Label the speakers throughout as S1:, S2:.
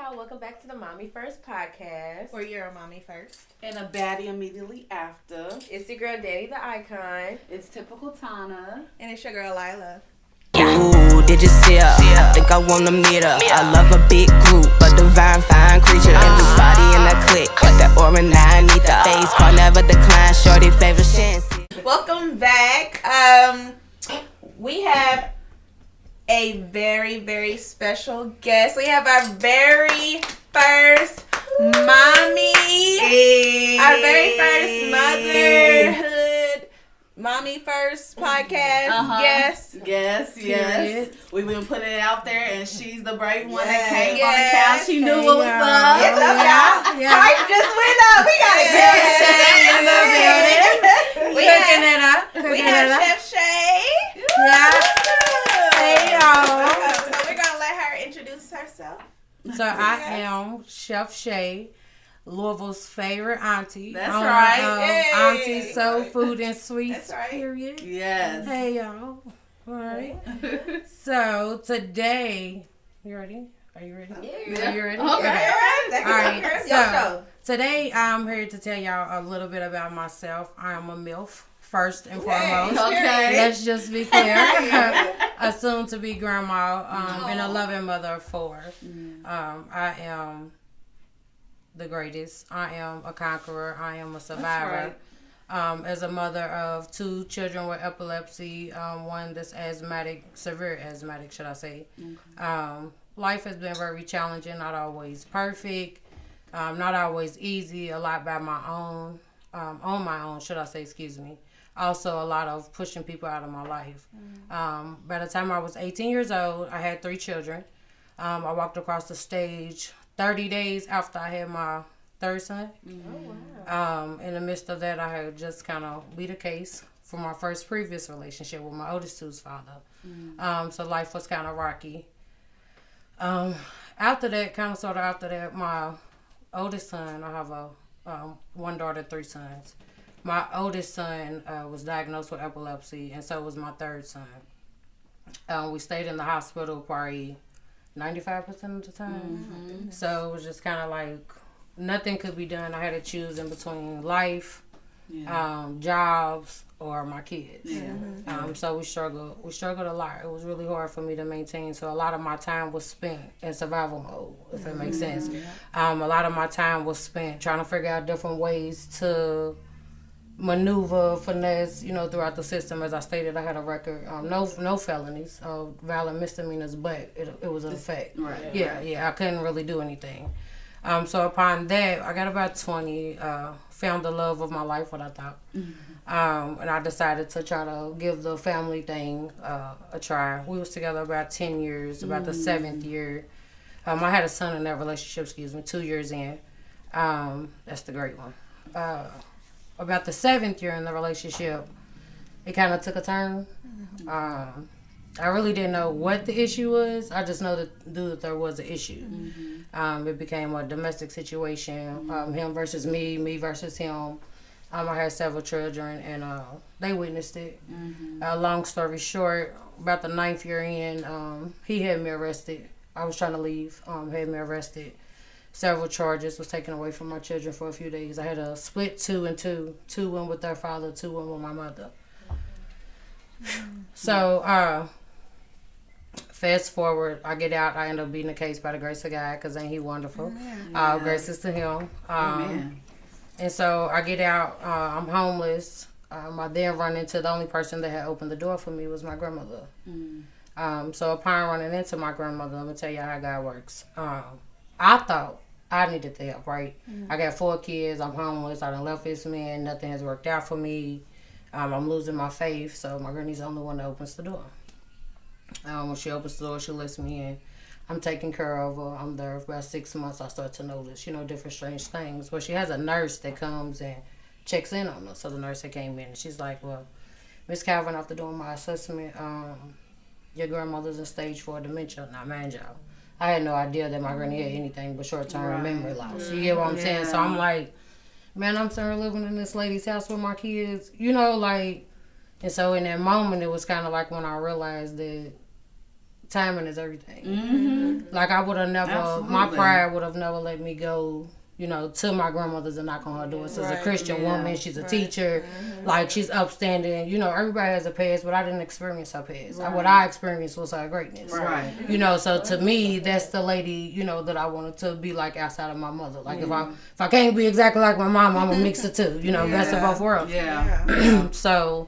S1: y'all. Welcome back to the Mommy First podcast.
S2: Where you're a mommy first.
S3: And a baddie immediately after.
S1: It's your girl, Daddy the Icon.
S3: It's typical Tana.
S2: And it's your girl, Lila.
S4: Ooh, did you see her? I think I wanna meet her. I love a big group, a divine fine creature. Everybody in the clique, but that aura now I need the face. Call never decline, shorty favorite chance.
S2: Welcome back. We have a very, very special guest. We have our very first mommy.
S3: Hey.
S2: Our very first motherhood mommy first podcast guest.
S3: Yes. We've been putting it out there, and she's the brave one that came on the
S2: Yes.
S3: couch. She knew what was up.
S2: It's up, y'all.
S1: Yeah.
S2: Price just went up. We got a girl Shay in the building. We have Chef Shay.
S5: Hey y'all.
S2: So we're gonna let her introduce herself.
S5: So I am Chef Shay, Louisville's favorite auntie.
S3: That's right.
S2: Hey.
S5: Auntie Soul Food and Sweets.
S2: That's right.
S5: Period.
S3: Yes.
S5: Hey y'all. All right. So today, you ready? Are you ready?
S1: Yeah.
S5: Are you ready?
S3: Okay.
S1: All
S5: right,
S1: So,
S5: Today I'm here to tell y'all a little bit about myself. I am a MILF. First and foremost,
S3: Okay.
S5: let's just be clear. A soon-to-be grandma and a loving mother of 4. I am the greatest. I am a conqueror. I am a survivor. As a mother of 2 children with epilepsy, one that's asthmatic, severe asthmatic, should I say. Life has been very challenging, not always perfect, not always easy, a lot by my own, on my own, should I say, excuse me. Also, a lot of pushing people out of my life. By the time I was 18 years old, I had 3 children. I walked across the stage 30 days after I had my 3rd son. In the midst of that, I had just kind of beat a case for my previous relationship with my oldest 2's father. So life was kind of rocky. After that, my oldest son, I have a 1 daughter, 3 sons. My oldest son was diagnosed with epilepsy, and so was my 3rd son. We stayed in the hospital probably 95% of the time. So it was just kind of like nothing could be done. I had to choose in between life, jobs, or my kids. So we struggled a lot. It was really hard for me to maintain. So a lot of my time was spent in survival mode, if it makes sense. A lot of my time was spent trying to figure out different ways to maneuver, finesse, throughout the system. As I stated, I had a record, no felonies, violent misdemeanors, but it was an effect.
S3: Right.
S5: Yeah, I couldn't really do anything. So upon that, I got about 20, found the love of my life, what I thought. And I decided to try to give the family thing a try. We was together about 10 years, about the 7th year. I had a son in that relationship, 2 years in. That's the great one. About the 7th year in the relationship, it kind of took a turn. I really didn't know what the issue was. I just knew that there was an issue. It became a domestic situation, him versus me versus him. I had several children, and they witnessed it. Long story short, about the 9th year in, he had me arrested. I was trying to leave, had me arrested. Several charges was taken away from my children for a few days. I had a split 2 and 2. 2 went with their father, 2 went with my mother. So, fast forward, I get out. I end up beating the case by the grace of God, because ain't he wonderful? Grace is to him. And so I get out. I'm homeless. I then run into the only person that had opened the door for me was my grandmother. So upon running into my grandmother, let me tell you how God works. I thought I needed the help, right? I got 4 kids. I'm homeless. I done left this man. Nothing has worked out for me. I'm losing my faith. So my granny's the only one that opens the door. When she opens the door, she lets me in. I'm taking care of her. I'm there for about 6 months. I start to notice, different strange things. But she has a nurse that comes and checks in on her. So the nurse that came in, and she's like, well, Miss Calvin, after doing my assessment, your grandmother's in stage 4 dementia. Now, mind y'all, I had no idea that my granny had anything but short-term memory loss. You get what I'm saying? So I'm like, man, I'm sitting living in this lady's house with my kids, and so in that moment, it was kind of like when I realized that timing is everything. Like I would have never, my pride would have never let me go, you know, to my grandmother's and knock on her door. So she's a Christian woman, she's a teacher, like she's upstanding. You know, everybody has a past, but I didn't experience her past. What I experienced was her greatness. You know, so to me, that's the lady, you know, that I wanted to be like outside of my mother. Like if I can't be exactly like my mom, I'm a mix of two. You know, best of both worlds. So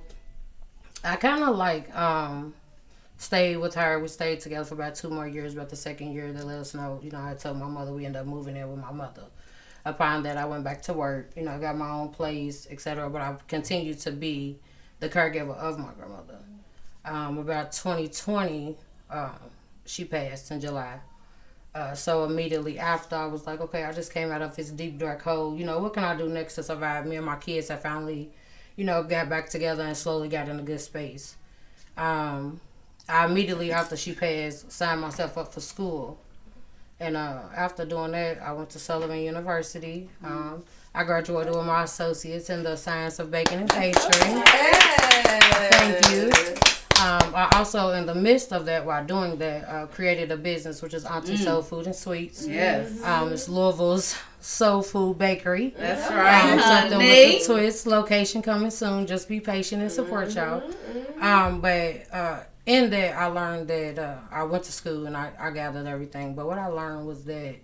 S5: I kind of like stayed with her. We stayed together for about 2 more years. About the second year, they let us know. You know, I told my mother we ended up moving in with my mother. Upon that, I went back to work. You know, I got my own place, etc. But I continued to be the caregiver of my grandmother. About 2020, she passed in July. So immediately after, I was like, okay, I just came out of this deep, dark hole. You know, what can I do next to survive? Me and my kids have finally, you know, got back together and slowly got in a good space. I immediately after she passed, signed myself up for school. And after doing that, I went to Sullivan University. I graduated with my associates in the science of baking and catering. Thank you. I also, in the midst of that, while doing that, created a business, which is Auntie Soul Food and Sweets. It's Louisville's soul food bakery.
S3: That's right.
S5: Something with a twist. Location coming soon. Just be patient and support y'all. But in that, I learned that I went to school and I gathered everything. But what I learned was that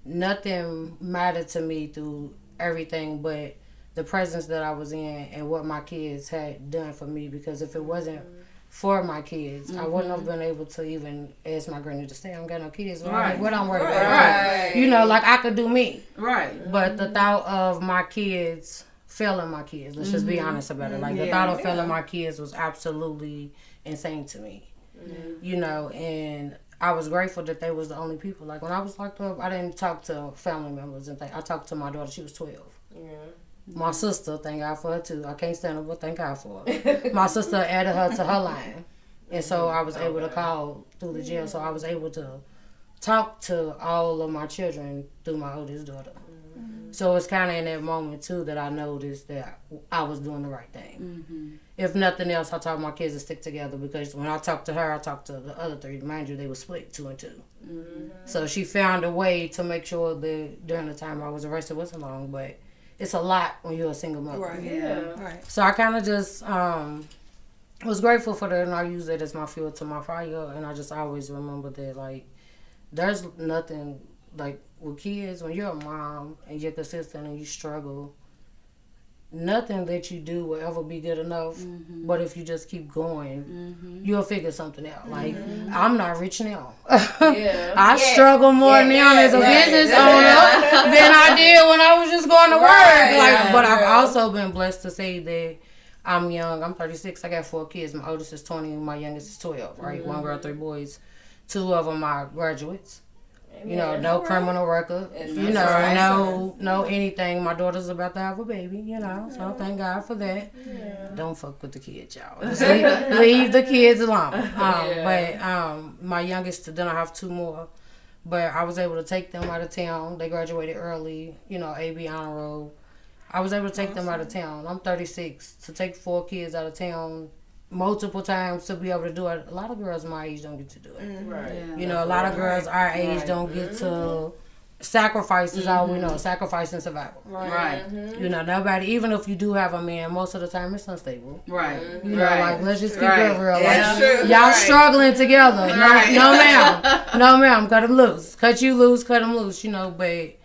S5: nothing mattered to me through everything but the presence that I was in and what my kids had done for me. Because if it wasn't for my kids, I wouldn't have been able to even ask my granny to stay. I don't got no kids. What I'm worried about. You know, like I could do me. But the thought of my kids failing my kids, let's just be honest about it. Like the thought of failing my kids was absolutely insane to me. You know, and I was grateful that they was the only people. Like when I was locked up, I didn't talk to family members and things. I talked to my daughter. She was 12. My sister, thank God for her too. I can't stand her, but thank God for her. My sister added her to her line. And so I was able to call through the jail. So I was able to talk to all of my children through my oldest daughter. So it's kind of in that moment too that I noticed that I was doing the right thing. If nothing else, I taught my kids to stick together because when I talked to her, I talked to the other 3. Mind you, they were split 2 and 2. So she found a way to make sure that during the time I was arrested, it wasn't long, but it's a lot when you're a single mother. So I kind of just was grateful for that, and I use that as my fuel to my fire. And I just always remember that, like, there's nothing, like, with kids, when you're a mom and you're consistent and you struggle, nothing that you do will ever be good enough. But if you just keep going, you'll figure something out. Like, I'm not rich now. I struggle more now as a business owner than I did when I was just going to work. But I've also been blessed to say that I'm young. I'm 36. I got 4 kids. My oldest is 20. My youngest is 12. Right, 1 girl, 3 boys. 2 of them are graduates. You know, no criminal record. You know, no anything. My daughter's about to have a baby, you know, so thank God for that. Don't fuck with the kids, y'all. Just leave the kids alone. But my youngest, then I have 2 more. But I was able to take them out of town. They graduated early, you know, AB honor roll. I was able to take them out of town. I'm 36. To take 4 kids out of town multiple times to be able to do it. A lot of girls my age don't get to do it. You know, a lot of girls our age don't get to sacrifice is all we know. Sacrifice and survival. You know, nobody, even if you do have a man, most of the time it's unstable. You know, like, let's just keep it real. Like, y'all struggling together. No ma'am. Cut them loose. Cut you loose, cut them loose, you know, but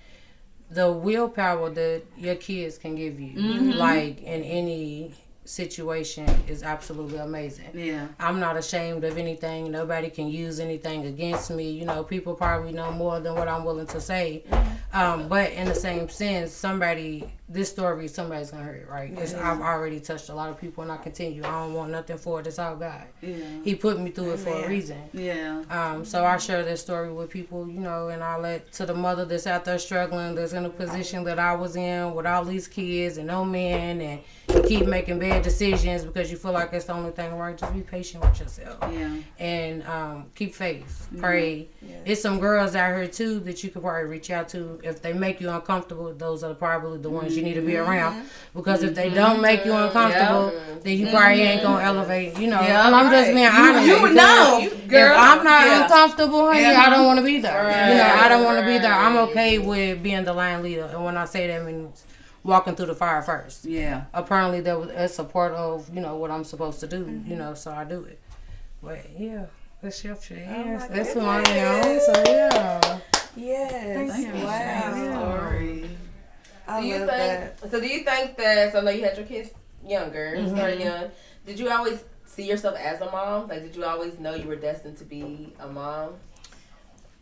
S5: the willpower that your kids can give you, like, in any situation is absolutely amazing. I'm not ashamed of anything. Nobody can use anything against me. You know, people probably know more than what I'm willing to say. But in the same sense, this story, somebody's gonna hear it, right? I've already touched a lot of people and I continue. I don't want nothing for it. It's all God. He put me through it for a reason. So I share this story with people, you know, and I let to the mother that's out there struggling, that's in a position that I was in with all these kids and no man, and you keep making bad decisions because you feel like it's the only thing right. Just be patient with yourself. And keep faith. Pray. It's some girls out here too that you could probably reach out to if they make you uncomfortable, those are probably the ones you need to be around. Because if they don't make you uncomfortable, then you probably ain't gonna elevate. And I'm just being honest.
S2: You know, girl.
S5: If I'm not uncomfortable, honey, I don't want to be there.
S1: Right.
S5: I don't want to be there. I'm okay with being the line leader, and when I say that, I mean walking through the fire first.
S3: Yeah.
S5: Apparently, that's a part of what I'm supposed to do. So I do it. But yeah, that's Chef Shay. That's who I am. So yeah.
S2: Yes.
S5: Thank you.
S2: Wow.
S3: Story.
S2: I love that.
S1: So do you think that? So I know you had your kids younger, started young. Did you always see yourself as a mom? Like, did you always know you were destined to be a mom?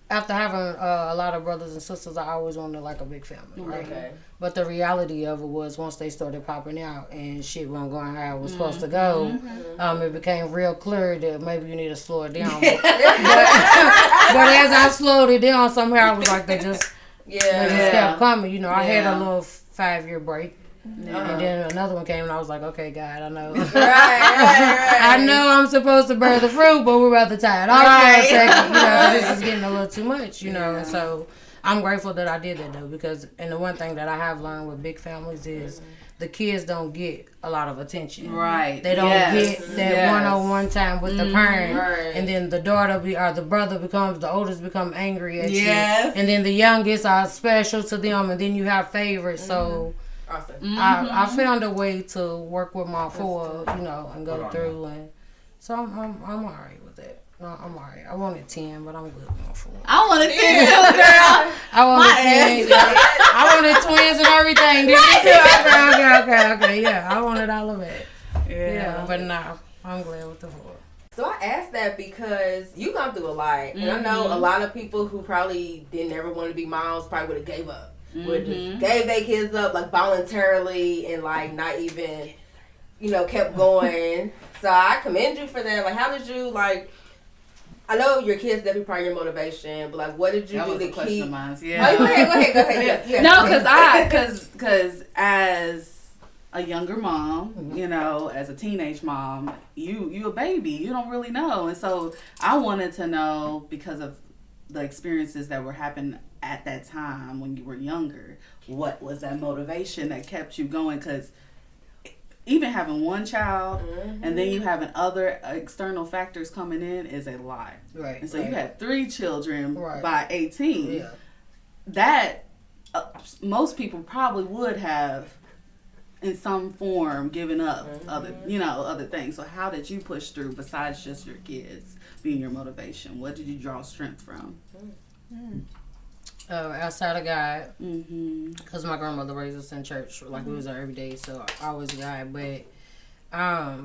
S5: After having a lot of brothers and sisters, I always wanted like a big family, right?
S1: Okay.
S5: But the reality of it was once they started popping out and shit wasn't going how it was supposed to go, it became real clear that maybe you need to slow it down. but as I slowed it down, somehow I was like, they just kept coming. I had a little 5-year break. And then another one came and I was like, okay, God, I know.
S1: Right.
S5: I know I'm supposed to bear the fruit, but we're about to tie it off for a second. This is getting a little too much, And so I'm grateful that I did that, though, because, and the one thing that I have learned with big families is the kids don't get a lot of attention.
S3: Right.
S5: They don't get that one-on-one time with the parent.
S1: Right.
S5: And then the brother becomes, the oldest become angry at you. And then the youngest are special to them, and then you have favorites, so...
S1: Awesome.
S5: I found a way to work with my 4, and go through, and so I'm alright with that. No, I'm alright. I wanted 10, but I'm good with my 4.
S3: I wanted 10 too, girl.
S5: I wanted twins and everything. Okay. Yeah, I wanted all of it. Yeah, but no, I'm glad with the 4.
S1: So I asked that because you gone through a lot, and I know a lot of people who probably didn't ever want to be moms probably would have gave up. Would just gave their kids up like voluntarily and like not even, kept going. So I commend you for that. Like, how did you like? I know your kids definitely part of your motivation, but like, what did you do to keep?
S3: Yeah.
S1: Oh, go ahead. Yes.
S3: No, because as a younger mom, as a teenage mom, you a baby, you don't really know, and so I wanted to know because of the experiences that were happening at that time when you were younger, what was that motivation that kept you going? Because even having one child and then you having other external factors coming in is a lot.
S5: Right.
S3: And so you had 3 children by 18.
S5: Yeah.
S3: That most people probably would have in some form given up other things. So how did you push through besides just your kids being your motivation? What did you draw strength from?
S5: Outside of God, because my grandmother raised us in church, like we was there every day, so I was God. But I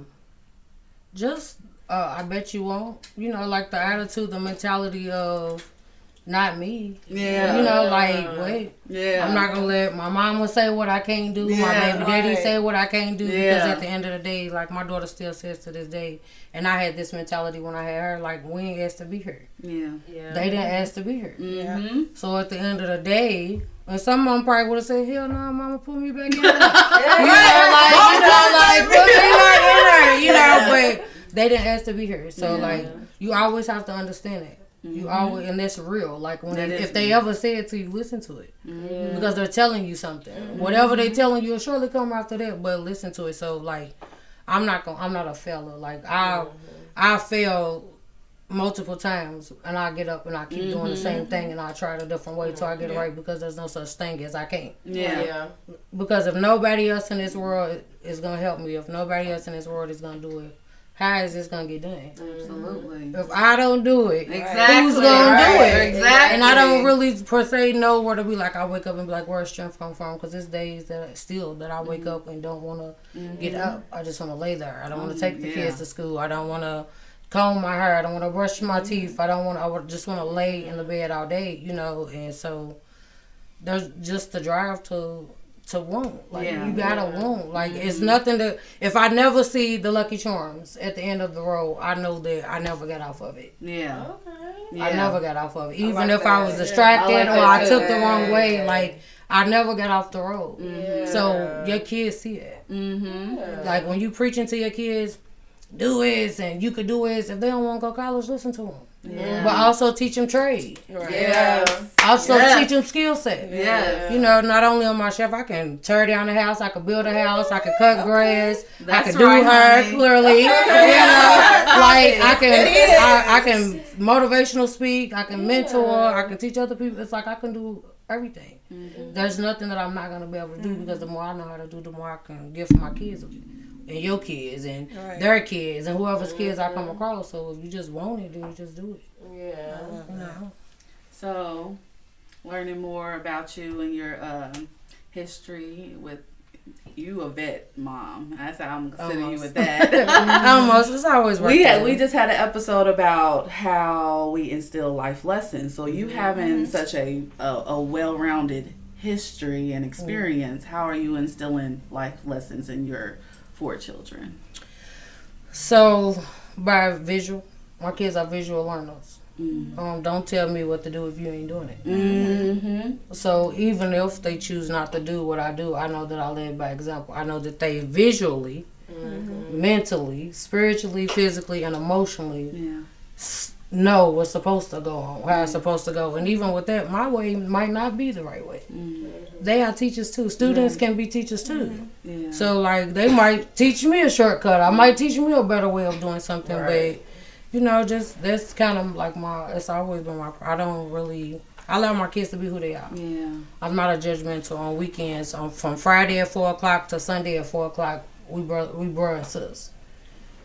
S5: bet you won't. Like the attitude, the mentality of not me.
S3: Yeah.
S5: Wait. Yeah. I'm not gonna let my mama say what I can't do. My baby daddy say what I can't do. Because at the end of the day, like my daughter still says to this day, and I had this mentality when I had her, like we ain't asked to be here.
S3: Yeah.
S5: They didn't ask to be here. So at the end of the day, and some of them probably would have said, hell no, mama, put me back in there. Put me back in there, but they didn't ask to be here. So you always have to understand it. You always, and that's real. Like if they ever say it to you, listen to it because they're telling you something. Whatever they telling you will surely come after that. But listen to it. So like, I'm not a failure. Like I fail multiple times, and I get up and I keep doing the same thing, and I try it a different way till I get it right because there's no such thing as I can't.
S1: Yeah.
S5: Because if nobody else in this world is gonna help me, if nobody else in this world is gonna do it, how is this gonna get done?
S3: Absolutely.
S5: If I don't do it,
S3: exactly.
S5: who's gonna do it?
S3: Exactly.
S5: And I don't really per se know where to be. Like I wake up and be like, where's strength come from? Because there's days that I wake up and don't want to get up. I just want to lay there. I don't want to take the kids to school. I don't want to comb my hair. I don't want to brush my teeth. I just want to lay in the bed all day, And so there's just the drive to want. Like you gotta want. Like it's nothing to. If I never see the Lucky Charms at the end of the road, I know that I never got off of it.
S3: Yeah.
S1: Okay.
S5: I never got off of it. Even if I was distracted or I took the wrong way, like I never got off the road. So your kids see it. Like when you preaching to your kids, do this and you could do this. If they don't want to go to college, listen to them. but also teach them trade.
S1: Right. Yeah.
S5: Also teach them skill set.
S3: Yes.
S5: You know, not only on my chef, I can tear down the house, I can build a house, I can cut grass, I can do hair, clearly. You know, like I can motivational speak, I can mentor, I can teach other people. It's like I can do everything. There's nothing that I'm not going to be able to do because the more I know how to do, the more I can give for my kids. And your kids and their kids and whoever's kids I come across. So if you just want it, then you just do it.
S1: Yeah.
S5: You know?
S3: So, learning more about you and your history with you, a vet mom. That's how I'm considering you with that.
S5: Almost. It's always worth it.
S3: We just had an episode about how we instill life lessons. So you having such a well-rounded history and experience, how are you instilling life lessons in your 4 children?
S5: So, by visual. My kids are visual learners. Don't tell me what to do if you ain't doing it. So even if they choose not to do what I do, I know that I live by example. I know that they visually, mentally, spiritually, physically, and emotionally know what's supposed to go on, how it's supposed to go. And even with that, my way might not be the right way. They are teachers too. Students can be teachers too. So like they might teach me a shortcut. I might teach me a better way of doing something, but you know, just that's kind of like it's always been my, I allow my kids to be who they are. I'm not a judgmental on weekends. From Friday at 4 o'clock to Sunday at 4 o'clock, we bro and sis.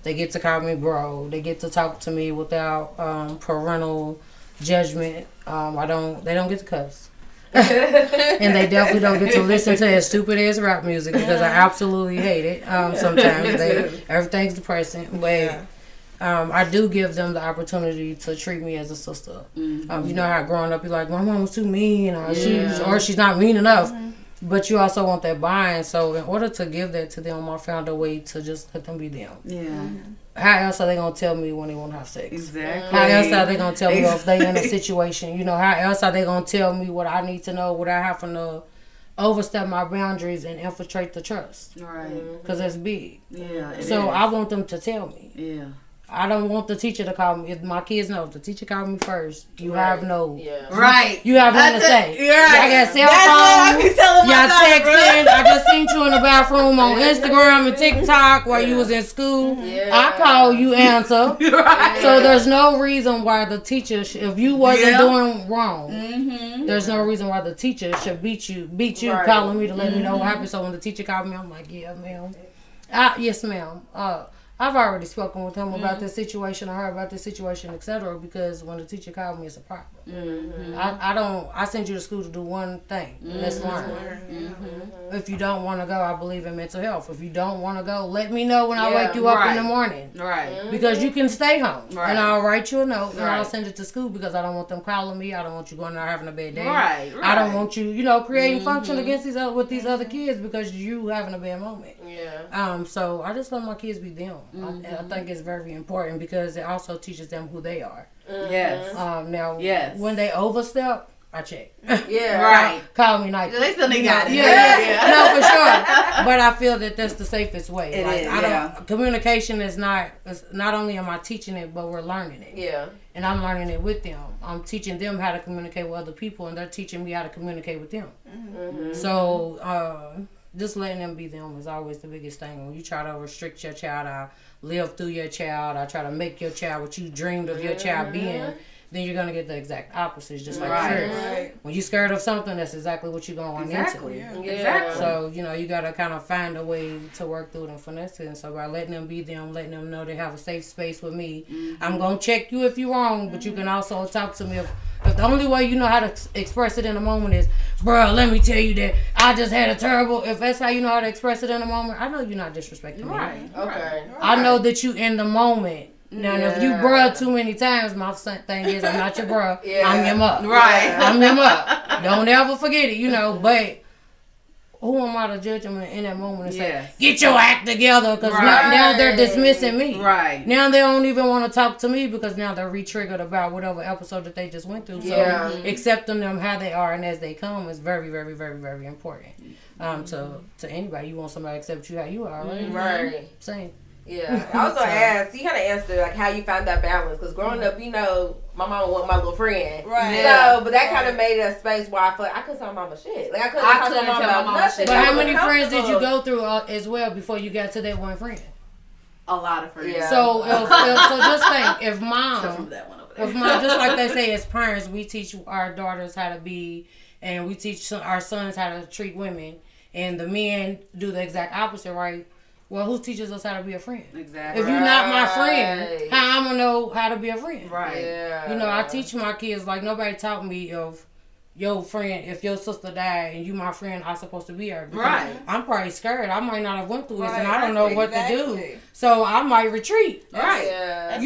S5: They get to call me bro. They get to talk to me without parental judgment. They don't get to cuss. And they definitely don't get to listen to that stupid ass rap music because I absolutely hate it. Sometimes everything's depressing, but I do give them the opportunity to treat me as a sister. You know how growing up you're like, my mom was too mean, or she's not mean enough. But you also want that bind. So in order to give that to them, I found a way to just let them be them. How else are they going to tell me when they want to have sex?
S3: Exactly.
S5: How else are they going to tell me if they in a situation? You know, how else are they going to tell me what I need to know without having to overstep my boundaries and infiltrate the trust?
S3: Right.
S5: Because that's big.
S3: Yeah.
S5: So I want them to tell me.
S3: Yeah.
S5: I don't want the teacher to call me. If my kids know, if the teacher called me first, you have no...
S3: Right.
S5: You have nothing to say.
S3: Right.
S5: I got cell phone. Y'all texting. I just seen you in the bathroom on Instagram and TikTok while you was in school. I call, you answer. So there's no reason why the teacher, if you wasn't doing wrong, there's no reason why the teacher should beat you calling me to let me know what happened. So when the teacher called me, I'm like, yeah, ma'am. Yes, ma'am. I've already spoken with him about this situation. I heard about this situation, etc. Because when the teacher called me, it's a problem. I send you to school to do one thing. Let's learn. If you don't want to go, I believe in mental health. If you don't want to go, let me know when I wake you up in the morning. Right. Because you can stay home. Right. And I'll write you a note and I'll send it to school because I don't want them calling me. I don't want you going there having a bad day. Right. I don't want you, creating function against these other kids because you having a bad moment. Yeah. So I just let my kids be them. I think it's very important because it also teaches them who they are. Yes. Now, when they overstep, I check. Right. Call me night.
S3: They still got it.
S5: Yeah. No, for sure. But I feel that that's the safest way. It is. Communication is not only am I teaching it, but we're learning it. Yeah. And I'm learning it with them. I'm teaching them how to communicate with other people, and they're teaching me how to communicate with them. So, just letting them be them is always the biggest thing. When you try to restrict your child, I live through your child, I try to make your child what you dreamed of your child being, then you're going to get the exact opposite, just like fear. Right. When you're scared of something, that's exactly what you're going to run into. Yeah. Exactly. So, you got to kind of find a way to work through it and finesse it. And so by letting them be them, letting them know they have a safe space with me, I'm going to check you if you're wrong, but you can also talk to me if the only way you know how to express it in a moment is, bro, let me tell you that I just had a terrible, if that's how you know how to express it in a moment, I know you're not disrespecting me. Right. Okay. I know that you in the moment. Now, if you bruh too many times, my thing is, I'm not your bruh. I'm your muck. Right. I'm your muck. Don't ever forget it, but who am I to judge them in that moment and say, get your act together, because now they're dismissing me. Right. Now they don't even want to talk to me because now they're re-triggered about whatever episode that they just went through. So accepting them how they are and as they come is very, very, very, very important. To anybody, you want somebody to accept you how you are, right? Right. Same.
S1: Yeah, I was gonna ask. You kind of answered like how you found that balance because growing up, you know, my mama wasn't my little friend,
S2: right?
S1: So, but that kind of made it a space where I felt like I couldn't tell my mama shit. Like I couldn't talk to my mama about nothing.
S5: But how many friends did you go through as well before you got to that one friend?
S3: A lot of friends.
S5: Yeah. So just think, if mom, just like they say, as parents, we teach our daughters how to be, and we teach our sons how to treat women, and the men do the exact opposite, right? Well, who teaches us how to be a friend? Exactly. If you're not my friend, how I'm gonna know how to be a friend? Right. Yeah. You know, I teach my kids like nobody taught me if your friend, if your sister died and you my friend, I'm supposed to be her. Right. I'm probably scared. I might not have went through this, and I don't know what to do. So I might retreat. Right. Yeah.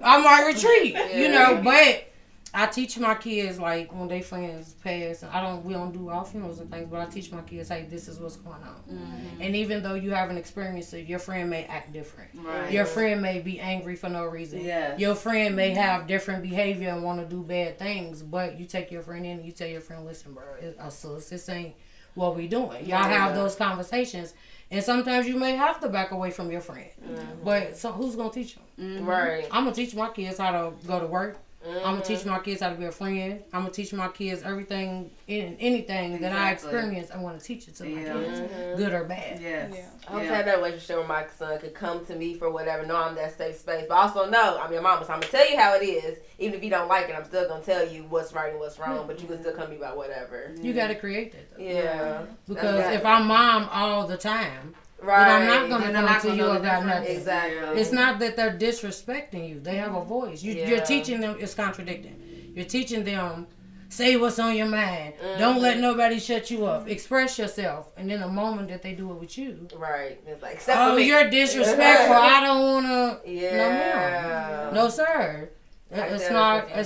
S5: I might retreat. Yeah. You know, but I teach my kids like when they friends pass. We don't do all funerals and things, but I teach my kids, hey, this is what's going on. Mm-hmm. And even though you haven't experienced it, your friend may act different. Right. Your friend may be angry for no reason. Yes. Your friend may have different behavior and want to do bad things, but you take your friend in and you tell your friend, listen, bro, this ain't what we doing. Y'all have those conversations. And sometimes you may have to back away from your friend. Mm-hmm. But who's going to teach them? Mm-hmm. Right. I'm going to teach my kids how to go to work. Mm-hmm. I'm going to teach my kids how to be a friend. I'm going to teach my kids anything that I experience. I want to teach it to my kids, good or bad. Yes. Yeah.
S1: I hope to have that relationship where my son could come to me for whatever, know I'm that safe space. But also know I'm your mama, so I'm going to tell you how it is. Even if you don't like it, I'm still going to tell you what's right and what's wrong, but you can still come to me about whatever.
S5: You got to create that, though.
S1: Yeah.
S5: Because if I'm mom all the time, right. But I'm not going to come to you about nothing. Exactly. It's not that they're disrespecting you. They have a voice. You're teaching them. It's contradicting. You're teaching them, say what's on your mind. Mm-hmm. Don't let nobody shut you up. Express yourself. And then the moment that they do it with you. Right. It's like, you're disrespectful. I don't want to. Yeah. No, sir. It's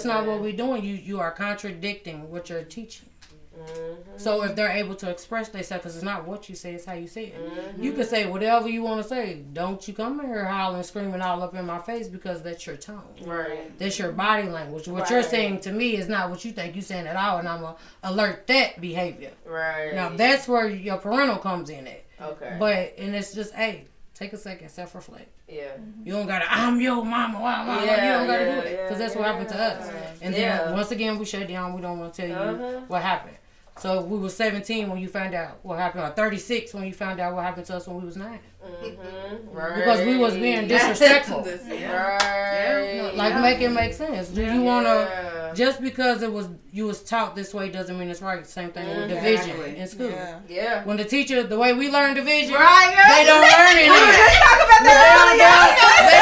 S5: not what we're doing. You are contradicting what you're teaching. Mm-hmm. So if they're able to express themselves, because it's not what you say, it's how you say it. Mm-hmm. You can say whatever you want to say. Don't you come in here hollering, screaming all up in my face, because that's your tone. Right. That's your body language. What you're saying to me is not what you think you're saying at all, and I'm going to alert that behavior. Right. Now that's where your parental comes in at. Okay. And it's just, hey, take a second, self-reflect. Yeah. You don't gotta, I'm your mama, you don't gotta do it. Because that's what happened to us. And then once again, we shut down. We don't want to tell you what happened. So we were 17 when you found out what happened, or 36 when you found out what happened to us when we was 9. Mm-hmm. Right. Because we was being disrespectful. Right. Like make it make sense. Do you want to, just because you was taught this way doesn't mean it's right. Same thing with division in school. Yeah. When the teacher, the way we learn division, they don't learn it. They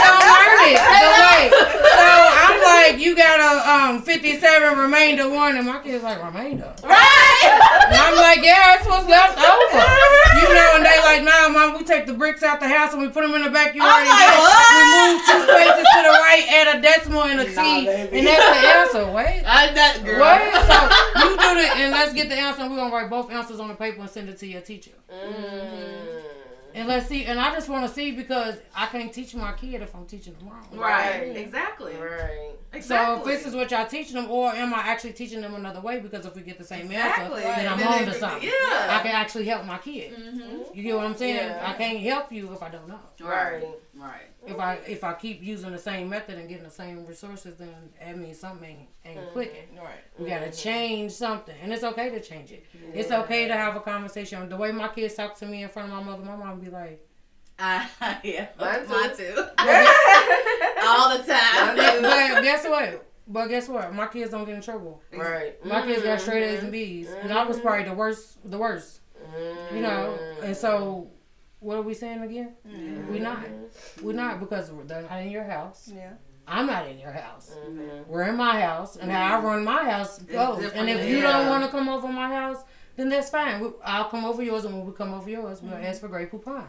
S5: don't learn it. So I'm like, you got a 57 remainder 1, and my kid's like, remainder. Right. And I'm like, yeah, that's what's left over. You know, and they like, nah, mom, we take the bricks out the house and we put them in the backyard. We move 2 spaces to the right, add a decimal and a T, and that's the answer. Wait. That girl. Wait. So you do it, and let's get the answer, and we're going to write both answers on the paper and send it to your teacher. Mm. And let's see, and I just want to see, because I can't teach my kid if I'm teaching them wrong.
S3: Right. Exactly.
S1: Right.
S3: Exactly.
S5: So if this is what y'all teaching them, or am I actually teaching them another way? Because if we get the same answer, then I'm on to something. Yeah. I can actually help my kid. Mm-hmm. You get what I'm saying? Yeah. I can't help you if I don't know.
S1: Right.
S5: If I keep using the same method and getting the same resources, then that means something ain't clicking. Right. We gotta change something, and it's okay to change it. Yeah. It's okay to have a conversation. The way my kids talk to me in front of my mother, my mom be like,
S2: yeah, mine too. All the time.
S5: But guess what? My kids don't get in trouble. Right. My kids got straight A's and B's, and I was probably the worst. You know, and so. What are we saying again? Mm-hmm. We're not, because they're not in your house. Yeah. I'm not in your house. Mm-hmm. We're in my house, and how I run my house goes. And if you don't want to come over my house, then that's fine. I'll come over yours, and when we come over yours, we'll ask for Grey Poupon.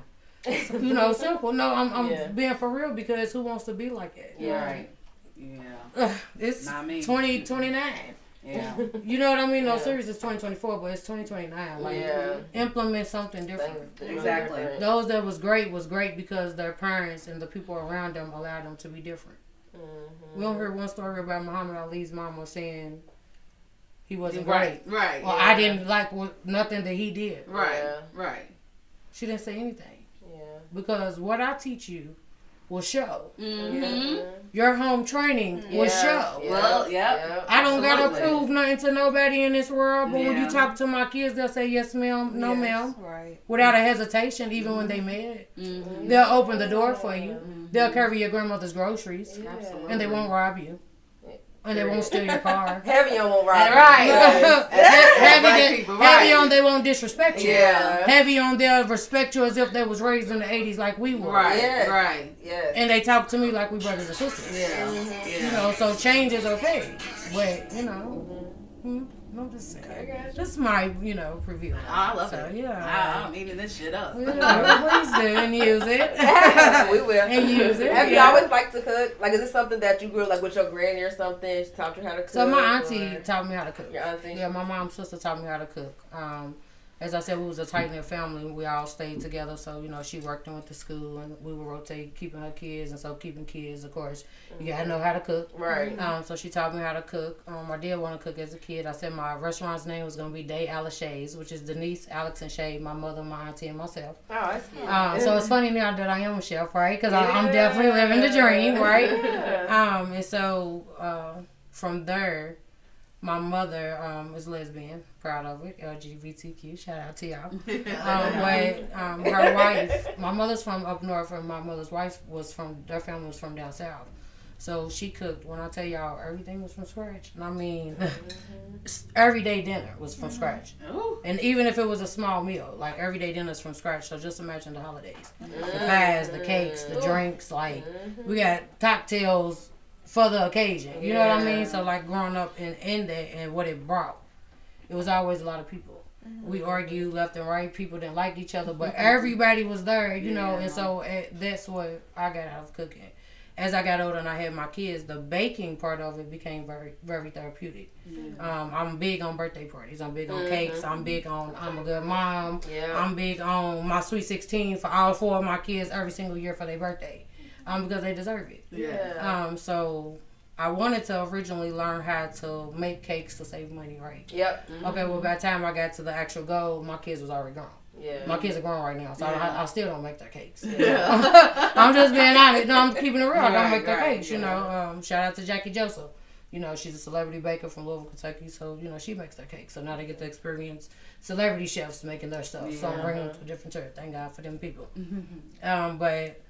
S5: You know, simple. No, I'm being for real, because who wants to be like that?
S3: Yeah. Right. Yeah.
S5: It's 2029. Yeah. You know what I mean? No, serious, it's 2024, but it's 2029. Like, implement something different.
S3: Exactly.
S5: Those that was great because their parents and the people around them allowed them to be different. Mm-hmm. We don't hear one story about Muhammad Ali's mama saying he wasn't great.
S3: Right.
S5: Or I didn't like nothing that he did.
S3: Right. Right.
S5: She didn't say anything. Yeah. Because what I teach you will show.
S3: Mm-hmm.
S5: Your home training will show.
S3: Well, yeah.
S5: I don't gotta prove nothing to nobody in this world, but when you
S3: Yeah.
S5: talk to my kids, they'll say yes, ma'am, no, ma'am,
S2: Right.
S5: without a hesitation. Even when they mad, they'll open the door for you. They'll carry your grandmother's groceries, and they won't rob you. And they won't steal your car.
S1: Heavy on won't rob.
S3: Right.
S5: Heavy on they won't disrespect you.
S1: Yeah.
S5: Heavy on they'll respect you as if they was raised in the 80s like we were.
S3: Right.
S1: Yes.
S3: Right.
S1: Yes.
S5: And they talk to me like we brothers and sisters.
S3: Yeah.
S5: You know, so change is okay. But, you know, I'm just saying. That's my, review.
S3: I love
S5: So,
S3: it.
S5: yeah.
S3: I'm eating this shit up.
S5: Yeah, please do and use it.
S1: We will.
S5: And use it.
S1: Have you always liked to cook? Like, is this something that you grew up like with your granny or something? She taught you how to cook?
S5: So my auntie taught me how to cook.
S1: Your auntie?
S5: Yeah, my mom's sister taught me how to cook. As I said, we was a tight-knit family. We all stayed together. So, she worked and went to school, and we would rotate keeping her kids. And so keeping kids, of course, you got to know how to cook.
S1: Right.
S5: So she taught me how to cook. I did want to cook as a kid. I said my restaurant's name was going to be Day Alice Shay's, which is Denise, Alex, and Shay, my mother, my auntie, and myself.
S1: Oh, that's cute.
S5: So it's funny now that I am a chef, right? Because I'm definitely living the dream, right? And so from there, my mother is lesbian, proud of it, LGBTQ, shout out to y'all. Her wife, my mother's from up north, and my mother's wife their family was from down south. So she cooked, when I tell y'all, everything was from scratch. And I mean, everyday dinner was from scratch. And even if it was a small meal, like everyday dinner's from scratch. So just imagine the holidays. The pies, the cakes, the drinks, like we got cocktails for the occasion. You know what I mean? So like growing up in that and what it brought, it was always a lot of people. We argued left and right. People didn't like each other, but everybody was there, you know. And so that's what I got out of cooking. As I got older and I had my kids, the baking part of it became very, very therapeutic. I'm big on birthday parties. I'm big on cakes. I'm big on I'm a good mom. I'm big on my Sweet 16 for all 4 of my kids every single year for their birthday. Because they deserve it. So I wanted to originally learn how to make cakes to save money, right? Okay, well, by the time I got to the actual goal, my kids was already grown. My kids are grown right now, so I still don't make their cakes. I'm just being honest. No, I'm keeping it real. I don't make their cakes, you know. Shout out to Jackie Joseph. You know, she's a celebrity baker from Louisville, Kentucky, so, she makes their cakes. So now they get to experience celebrity chefs making their stuff. So I'm bringing them to a different church. Thank God for them people. But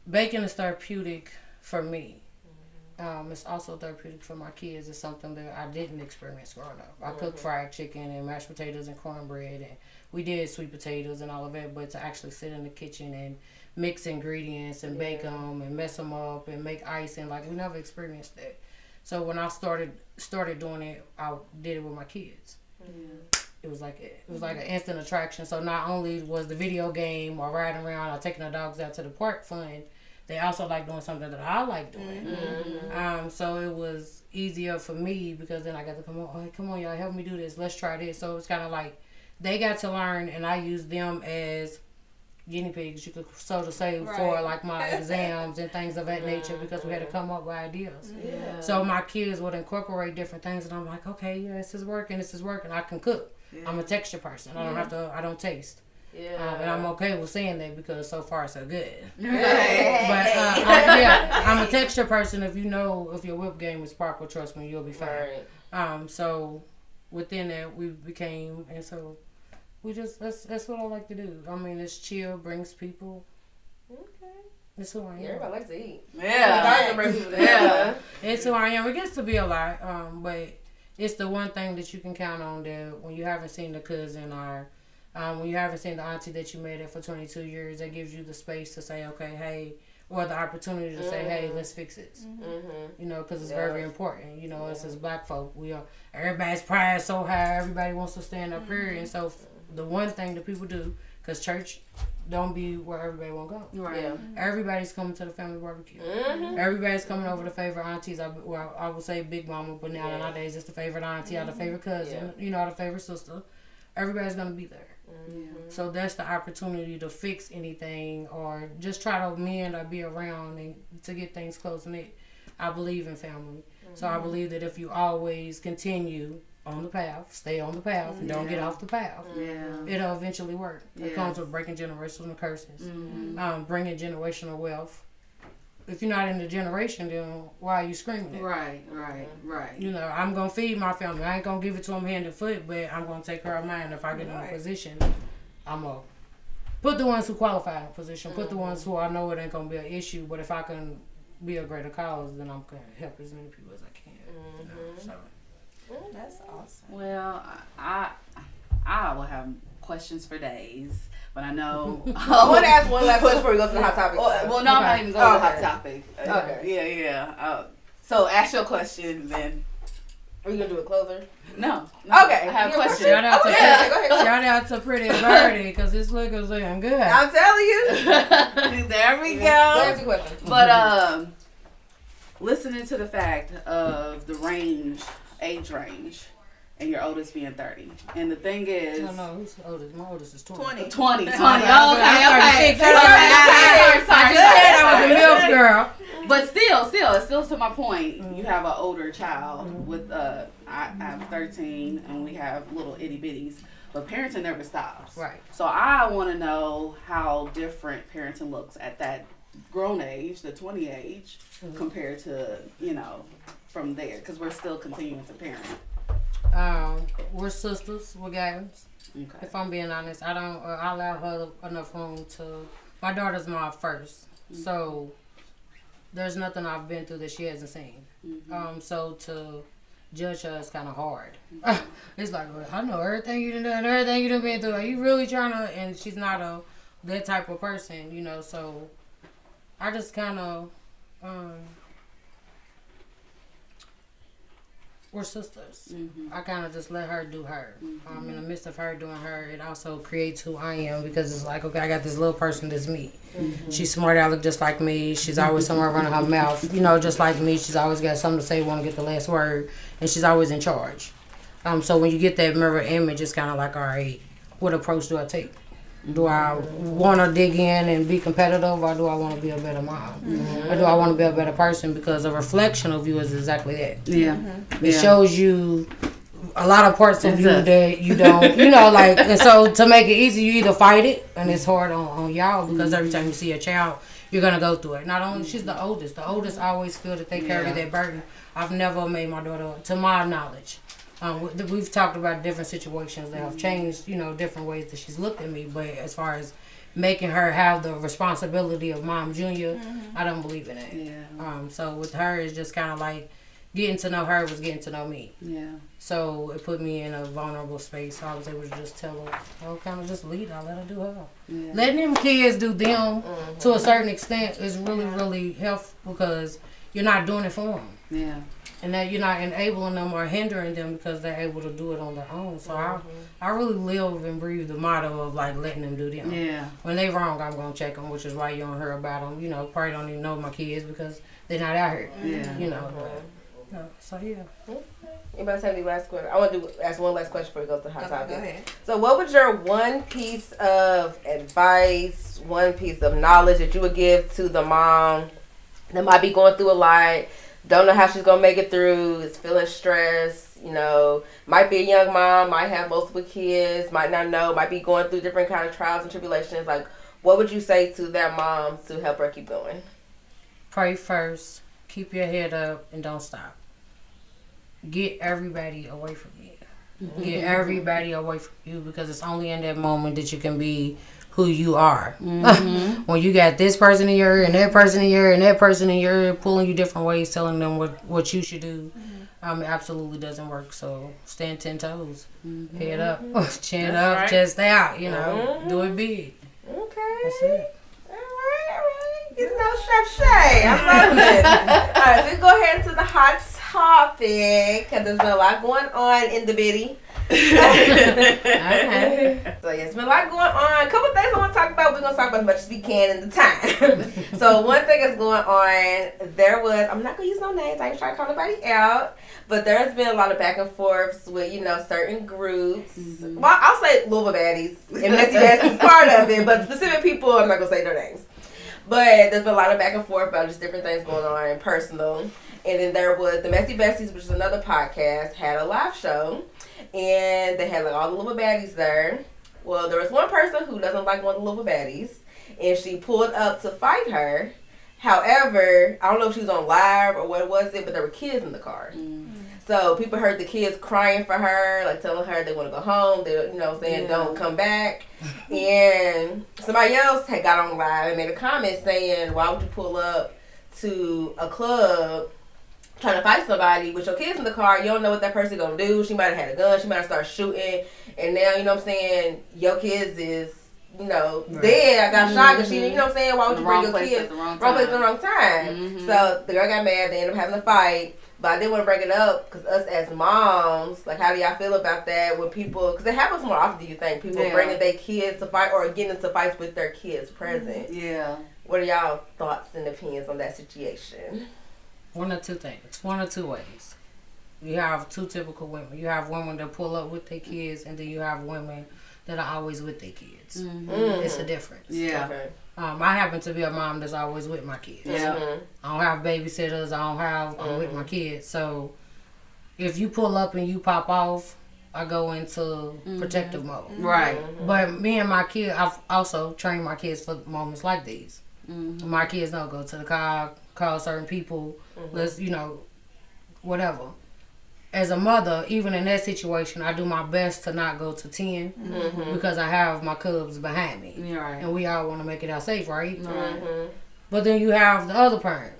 S5: baking is therapeutic for me. It's also therapeutic for my kids. It's something that I didn't experience growing up. I cooked fried chicken and mashed potatoes and cornbread, and we did sweet potatoes and all of that, but to actually sit in the kitchen and mix ingredients and bake them and mess them up and make icing, like we never experienced that. So when I started doing it, I did it with my kids. It was like an instant attraction. So not only was the video game or riding around or taking the dogs out to the park fun, they also like doing something that I like doing. So it was easier for me because then I got to come on, y'all, help me do this. Let's try this. So it's kind of like they got to learn, and I used them as guinea pigs, you could so to say, for like my exams and things of that nature, because we had to come up with ideas. So my kids would incorporate different things, and I'm like, okay, this is working. I can cook. I'm a texture person. I don't taste. And I'm okay with saying that because so far so good. But I'm a texture person. If your whip game is proper, trust me, you'll be fine. So within that we became, and so we just that's what I like to do. I mean, it's chill, brings people. That's who I am.
S1: Everybody likes to eat.
S5: It's who I am. It gets to be a lot, but it's the one thing that you can count on, that when you haven't seen the cousin or when you haven't seen the auntie that you made it for 22 years, that gives you the space to say, okay, hey, or the opportunity to say, hey, let's fix this. Because it's very important. It's as black folk, everybody's pride so high, everybody wants to stand up here, and so the one thing that people do, because church don't be where everybody won't go. Everybody's coming to the family barbecue. Everybody's coming over to favorite aunties. I would say big mama, but nowadays it's the favorite auntie or the favorite cousin, or the favorite sister. Everybody's gonna be there. So that's the opportunity to fix anything or just try to mend or be around and to get things close knit. I believe in family. So I believe that if you always continue on the path, stay on the path, and don't get off the path.
S3: Yeah.
S5: It'll eventually work. It comes with breaking generational curses, bringing generational wealth. If you're not in the generation, then why are you screaming it?
S3: Right.
S5: You know, I'm going to feed my family. I ain't going to give it to them hand and foot, but I'm going to take care of mine. If I get in a position, I'm going to put the ones who qualify in a position, put the ones who I know it ain't going to be an issue, but if I can be a greater cause, then I'm going to help as many people as I can. You know, so.
S2: That's awesome.
S3: Well, I will have questions for days, but I know. I
S1: want to ask one last question before we go to the hot topic.
S3: Well, no, I'm not even going to the hot topic.
S1: Okay.
S3: Yeah. So ask your question then.
S1: Are you going to do a closer?
S3: No.
S1: Okay.
S3: I have a question.
S5: Shout out to,
S1: go ahead.
S5: Shout out to Pretty Birdie, because this look is looking good.
S1: I'm telling you.
S3: There we go.
S1: That's your question.
S3: But listening to the fact of the age range, and your oldest being 30, and the thing is,
S5: No, who's the oldest? My oldest is 20.
S3: 20. Okay.
S5: I just said I was a MILF girl.
S3: But still to my point, you have an older child with I have 13, and we have little itty bitties. But parenting never stops.
S5: Right.
S3: So I want to know how different parenting looks at that grown age, the 20 age, compared to, from there, because we're still continuing to parent.
S5: We're sisters. We're guys.
S3: Okay.
S5: If I'm being honest, I don't I allow her enough room to. My daughter's my first, so there's nothing I've been through that she hasn't seen. So to judge her is kind of hard. It's like, well, I know everything you done, everything you done been through. Are you really trying to? And she's not that type of person, So I just kind of. We're sisters. I kind of just let her do her. In the midst of her doing her, it also creates who I am, because it's like, okay, I got this little person that's me. She's smart aleck just like me. She's always somewhere running her mouth, just like me. She's always got something to say, want to get the last word, and she's always in charge. So when you get that mirror image, it's kind of like, all right, what approach do I take? Do I want to dig in and be competitive, or do I want to be a better mom? Or do I want to be a better person? Because a reflection of you is exactly that. It shows you a lot of parts of you that you don't, and so to make it easy, you either fight it, and it's hard on y'all, because every time you see a child, you're going to go through it. Not only, she's the oldest. The oldest always feel that they carry that burden. I've never made my daughter, to my knowledge. We've talked about different situations that have changed, different ways that she's looked at me. But as far as making her have the responsibility of mom junior, I don't believe in it.
S3: Yeah.
S5: So with her, it's just kind of like getting to know her was getting to know me.
S3: Yeah.
S5: So it put me in a vulnerable space. So I was able to just tell her, kind of just lead her, let her do her. Yeah. Letting them kids do them to a certain extent is really, really helpful, because you're not doing it for them.
S3: Yeah.
S5: And that you're not enabling them or hindering them, because they're able to do it on their own. So I really live and breathe the motto of like letting them do them.
S3: Yeah.
S5: When they wrong, I'm gonna check them, which is why you don't hear about them. Probably don't even know my kids, because they're not out here.
S3: Yeah.
S5: So yeah.
S1: Anybody have any last question? I want to ask one last question before we go to the hot topic.
S2: Go ahead.
S1: So what would your one piece of advice, one piece of knowledge that you would give to the mom that might be going through a lot, don't know how she's going to make it through, is feeling stressed, might be a young mom, might have multiple kids, might not know, might be going through different kind of trials and tribulations. Like, what would you say to that mom to help her keep going?
S5: Pray first. Keep your head up and don't stop. Get everybody away from you. Get everybody away from you, because it's only in that moment that you can be who you are. When you got this person in your ear and that person in your ear and that person in your ear pulling you different ways, telling them what you should do, it absolutely doesn't work. So stand 10 toes, head up, chin up,
S3: right.
S5: chest out, do it big.
S1: Okay.
S5: That's it.
S1: All right. Get to know Chef Shay. I love it. All right, so we go ahead into the hot topic, because there's been a lot going on in the bitty.
S5: Okay.
S1: So yeah, it's been a lot going on. A couple things I want to talk about. We're going to talk about as much as we can in the time. So one thing that's going on, I'm not going to use no names. I ain't trying to call nobody out. But there's been a lot of back and forths with, certain groups. Well, I'll say Louisville baddies. And Messy Baddies is part of it. But specific people, I'm not going to say their names. But there's been a lot of back and forth about just different things going on and personal. And then there was the Messy Besties, which is another podcast, had a live show. and they had like all the little baddies there. Well, there was one person who doesn't like one of the little baddies, and she pulled up to fight her. However, I don't know if she was on live or what was it, but there were kids in the car. So people heard the kids crying for her, like telling her they want to go home. They, you know what I'm saying, don't come back. And somebody else had got on live and made a comment saying, why would you pull up to a club trying to fight somebody with your kids in the car? You don't know what that person gonna do. She might have had a gun. She might have started shooting. And now, you know what I'm saying, your kids is, you know, dead. I got shot because she, you know what I'm saying, why would you bring your kids? Wrong place at the wrong time. So the girl got mad. They ended up having a fight. But I didn't want to bring it up because us as moms, like, how do y'all feel about that when people, because it happens more often, do you think? People bringing their kids to fight or getting into fights with their kids present.
S3: Yeah.
S1: What are y'all thoughts and opinions on that situation?
S5: One or two things. One or two ways. You have two typical women. You have women that pull up with their kids, and then you have women that are always with their kids. It's a difference.
S3: Yeah.
S1: Okay.
S5: I happen to be a mom that's always with my kids. I don't have babysitters. I'm with my kids. So if you pull up and you pop off, I go into protective mode.
S3: Right.
S5: But me and my kids, I've also trained my kids for moments like these. My kids don't go to the car, call certain people, let's, you know, whatever. As a mother, even in that situation, I do my best to not go to 10 because I have my cubs behind me.
S3: Right.
S5: And we all want to make it out safe, right? But then you have the other parent,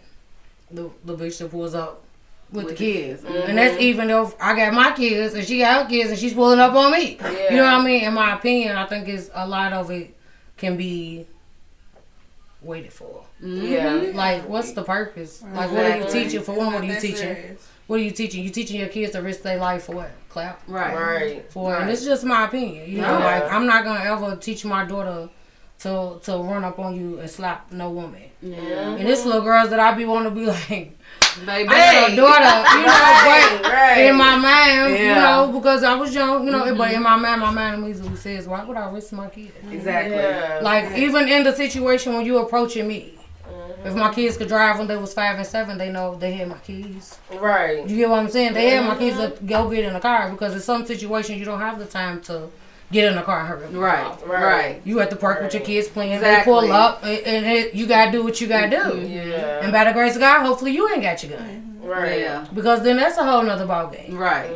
S5: the bitch that pulls up with the kids. And that's even if I got my kids and she got her kids and she's pulling up on me. You know what I mean? In my opinion, I think it's a lot of it can be waited for. Like, what's the purpose? Like, what are you teaching for one? What are you teaching? What are you teaching? You teaching your kids to risk their life for what? Clout?
S1: Right.
S5: And it's just my opinion. You know, like, I'm not gonna ever teach my daughter to run up on you and slap no woman. And this little girls that I be wanting to be like, baby, I'm your daughter, you know, but in my mind, you know, because I was young, you know, but in my mind immediately says, why would I risk my kid?
S3: Exactly.
S5: Like, even in the situation when you approaching me, if my kids could drive when they was 5 and 7, they know they had my keys.
S1: Right.
S5: You get what I'm saying? They had my kids to go get in the car because in some situations you don't have the time to get in the car and hurry.
S3: Right.
S5: You at the park with your kids playing. They pull up and you gotta do what you gotta do. And by the grace of God, hopefully you ain't got your gun.
S1: Right.
S3: Yeah.
S5: Because then that's a whole nother ballgame.
S3: Right.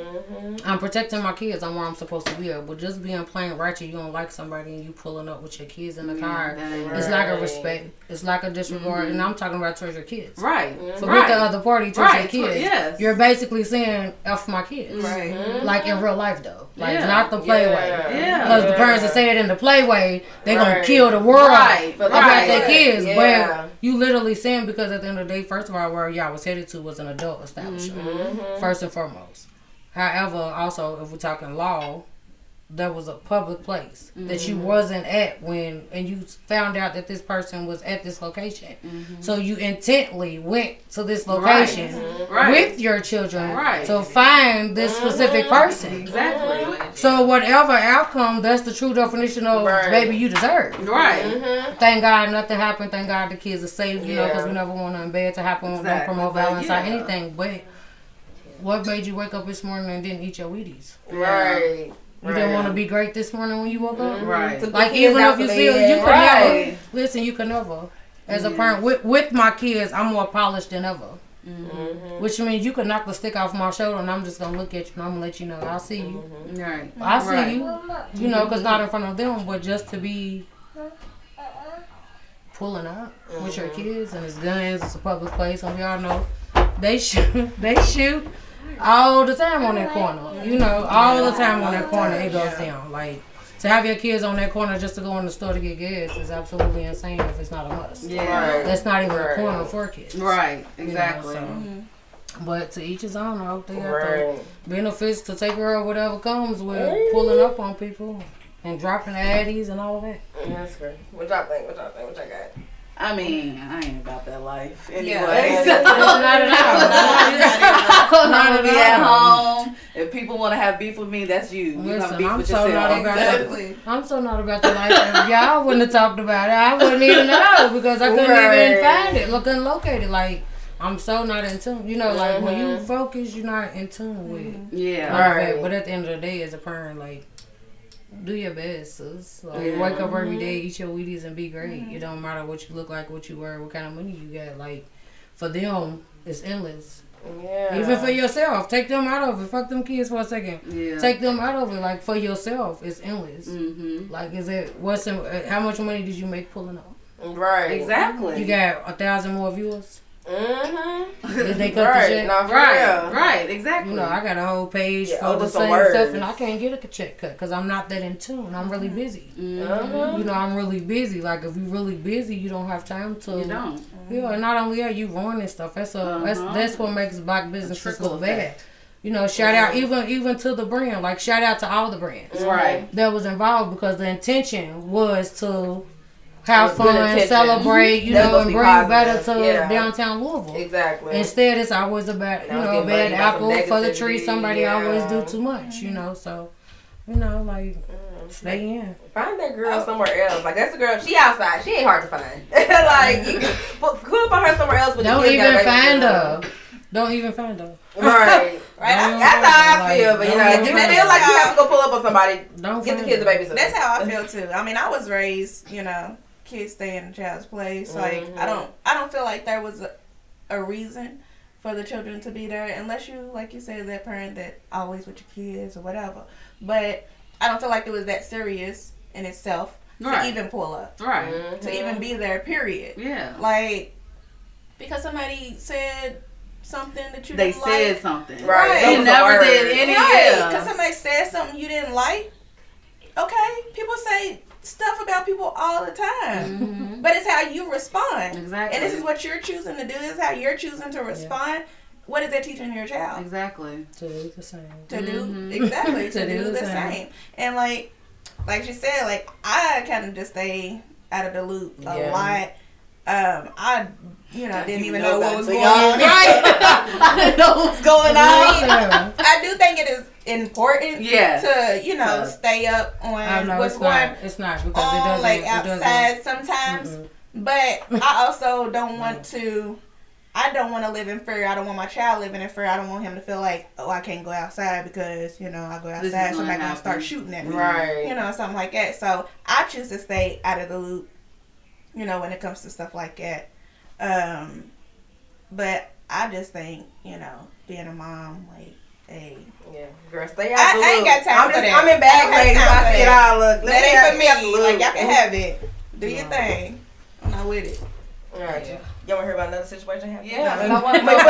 S5: I'm protecting my kids. I'm where I'm supposed to be at. But just being plain ratchet, you don't like somebody and you pulling up with your kids in the car. It's like a respect. It's like a disregard. And I'm talking about towards your kids.
S3: Right.
S5: Forget the other party towards your kids.
S3: Yes.
S5: You're basically saying F my kids.
S2: Right.
S5: Like in real life though. Like not the play way.
S3: Yeah.
S5: Because the parents that say it in the play way, they gonna kill the world about their kids. But you literally saying because at the end of the day, first of all, where y'all was headed to was an adult establishment. First and foremost. However, also if we're talking law, there was a public place that you wasn't at when, and you found out that this person was at this location. So you intently went to this location with your children to find this specific person.
S3: Exactly.
S5: So whatever outcome, that's the true definition of baby you deserve.
S3: Right.
S5: Thank God nothing happened. Thank God the kids are safe, you know, because we never want nothing bad to happen. We don't promote violence or anything. But what made you wake up this morning and didn't eat your Wheaties?
S1: Right.
S5: You didn't want to be great this morning when you woke up?
S3: Right.
S5: Like, even if you feel, you could never, listen, you could never. As a parent, with my kids, I'm more polished than ever. Which means you could knock the stick off my shoulder and I'm just going to look at you and I'm going to let you know, I'll see you.
S3: Right.
S5: I see you. You know, because not in front of them, but just to be pulling up with your kids and it's guns, it's a public place, and we all know they shoot all the time on that corner. You know, all the time on that corner it goes down. Like, to have your kids on that corner just to go in the store to get gas is absolutely insane if it's not a must. That's not even a corner for kids.
S3: Right, exactly.
S5: You know, so. But to each his own, I hope they got the benefits to take care of whatever comes with pulling up on people and dropping the addies and all of that.
S1: That's great. What y'all think? What y'all got?
S3: I mean, I ain't about that life. Anyway,
S5: Not at all.
S3: I'm gonna be at home. If people want to have beef with me, that's you. You
S5: Listen,
S3: have beef
S5: I'm
S3: with
S5: so
S3: yourself.
S5: not about that. I'm so not about the life. If y'all wouldn't have talked about it, I wouldn't even know because I couldn't even find it. Couldn't locate it. Like, I'm so not in tune. You know, like when you focus, you're not in tune with.
S3: Yeah.
S5: Right. But at the end of the day, as a parent, like, do your best, sis. Like, wake up every day, eat your Wheaties, and be great. It don't matter what you look like, what you wear, what kind of money you got. Like, for them, it's endless.
S1: Yeah.
S5: Even for yourself, take them out of it. Fuck them kids for a second. Yeah. Take them out of it. Like, for yourself, it's endless. Like, how much money did you make pulling up?
S1: Right.
S3: Exactly.
S5: You got 1,000 more viewers.
S1: Did
S5: they cut the check?
S3: Right, exactly.
S5: You know, I got a whole page for the same stuff, and I can't get a check cut because I'm not that in tune. I'm really busy. You know, I'm really busy. Like, if you're really busy, you don't have time to.
S3: You don't.
S5: Yeah, and not only are you ruining stuff, that's what makes black businesses look bad. You know, shout out even to the brand. Like, shout out to all the brands that was involved, because the intention was to have fun, celebrate, you know, and bring better to downtown Louisville.
S1: Exactly.
S5: Instead, it's always about, a bad apple for the tree. Somebody always do too much, you know. So, you know, like, stay in.
S1: Find that girl somewhere else. Like, that's a girl, she outside. She ain't hard to find. Like, you can put her somewhere else.
S5: Don't even find her. Don't even find her.
S1: Right. That's how I feel. But, you know, if you feel like you have to go pull up on somebody, get the kids a babysitter.
S2: That's how I feel, too. I mean, I was raised, you know, kids stay in a child's place. Like, I don't feel like there was a reason for the children to be there, unless you, like you said, that parent that always with your kids or whatever. But I don't feel like it was that serious in itself to even pull up.
S3: Right.
S2: To even be there, period.
S3: Yeah.
S2: Like, because somebody said something that you didn't like.
S3: They said something.
S1: Right.
S3: They never did any.
S2: Right. Because somebody said something you didn't like. Okay. People say stuff about people all the time, but it's how you respond.
S3: Exactly.
S2: And this is what you're choosing to do. This is how you're choosing to respond. Yeah. What is that teaching your child?
S3: Exactly.
S5: To do the same.
S2: To do exactly to do the same. And like she said, like, I kind of just stay out of the loop a lot. I didn't even know what was going on. Right. I didn't know what was going on. I do think it is important to stay up on what's going on.
S5: It's not, because it doesn't,
S2: like, outside sometimes. But I also don't want to. I don't want to live in fear. I don't want my child living in fear. I don't want him to feel like, oh, I can't go outside because, I go outside, somebody's going to start shooting at me.
S1: Right.
S2: Something like that. So I choose to stay out of the loop, when it comes to stuff like that. But I just think, being a mom, like, hey.
S1: Yeah, girl, stay out the loop.
S2: I ain't got time for that.
S1: I'm in bad ways. I see it all. Look,
S2: that ain't for me. Like, y'all can have it. Do your thing. I'm not with it.
S1: All right. Yeah. Y'all want to hear about another situation happening?
S3: Yeah.
S1: I want to push on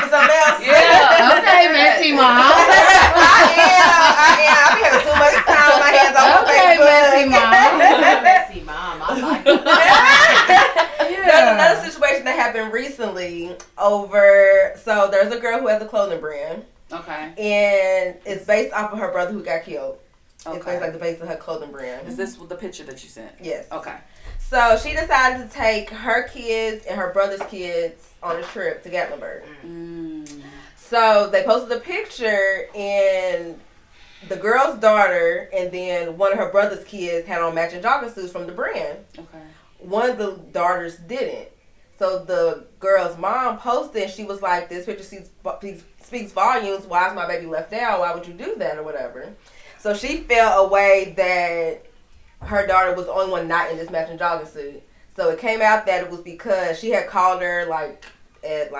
S1: for something else.
S3: Yeah.
S5: Okay, messy mom.
S1: I am. I be having too much time on my hands on Facebook.
S5: Messy mom.
S6: Messy mom. I like it.
S1: There's another situation that happened recently so there's a girl who has a clothing brand.
S3: Okay.
S1: And it's based off of her brother who got killed.
S3: Okay.
S1: It's based like the base of her clothing brand.
S3: Is this the picture that you sent?
S1: Yes.
S3: Okay.
S1: So she decided to take her kids and her brother's kids on a trip to Gatlinburg. So they posted a picture, and the girl's daughter and then one of her brother's kids had on matching jogging suits from the brand.
S3: Okay.
S1: One of the daughters didn't. So the girl's mom posted, and she was like, this picture speaks volumes. Why is my baby left out? Why would you do that or whatever? So she felt a way that her daughter was the only one not in this matching jogging suit. So it came out that it was because she had called her late, and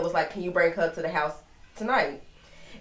S1: was like, can you bring her to the house tonight?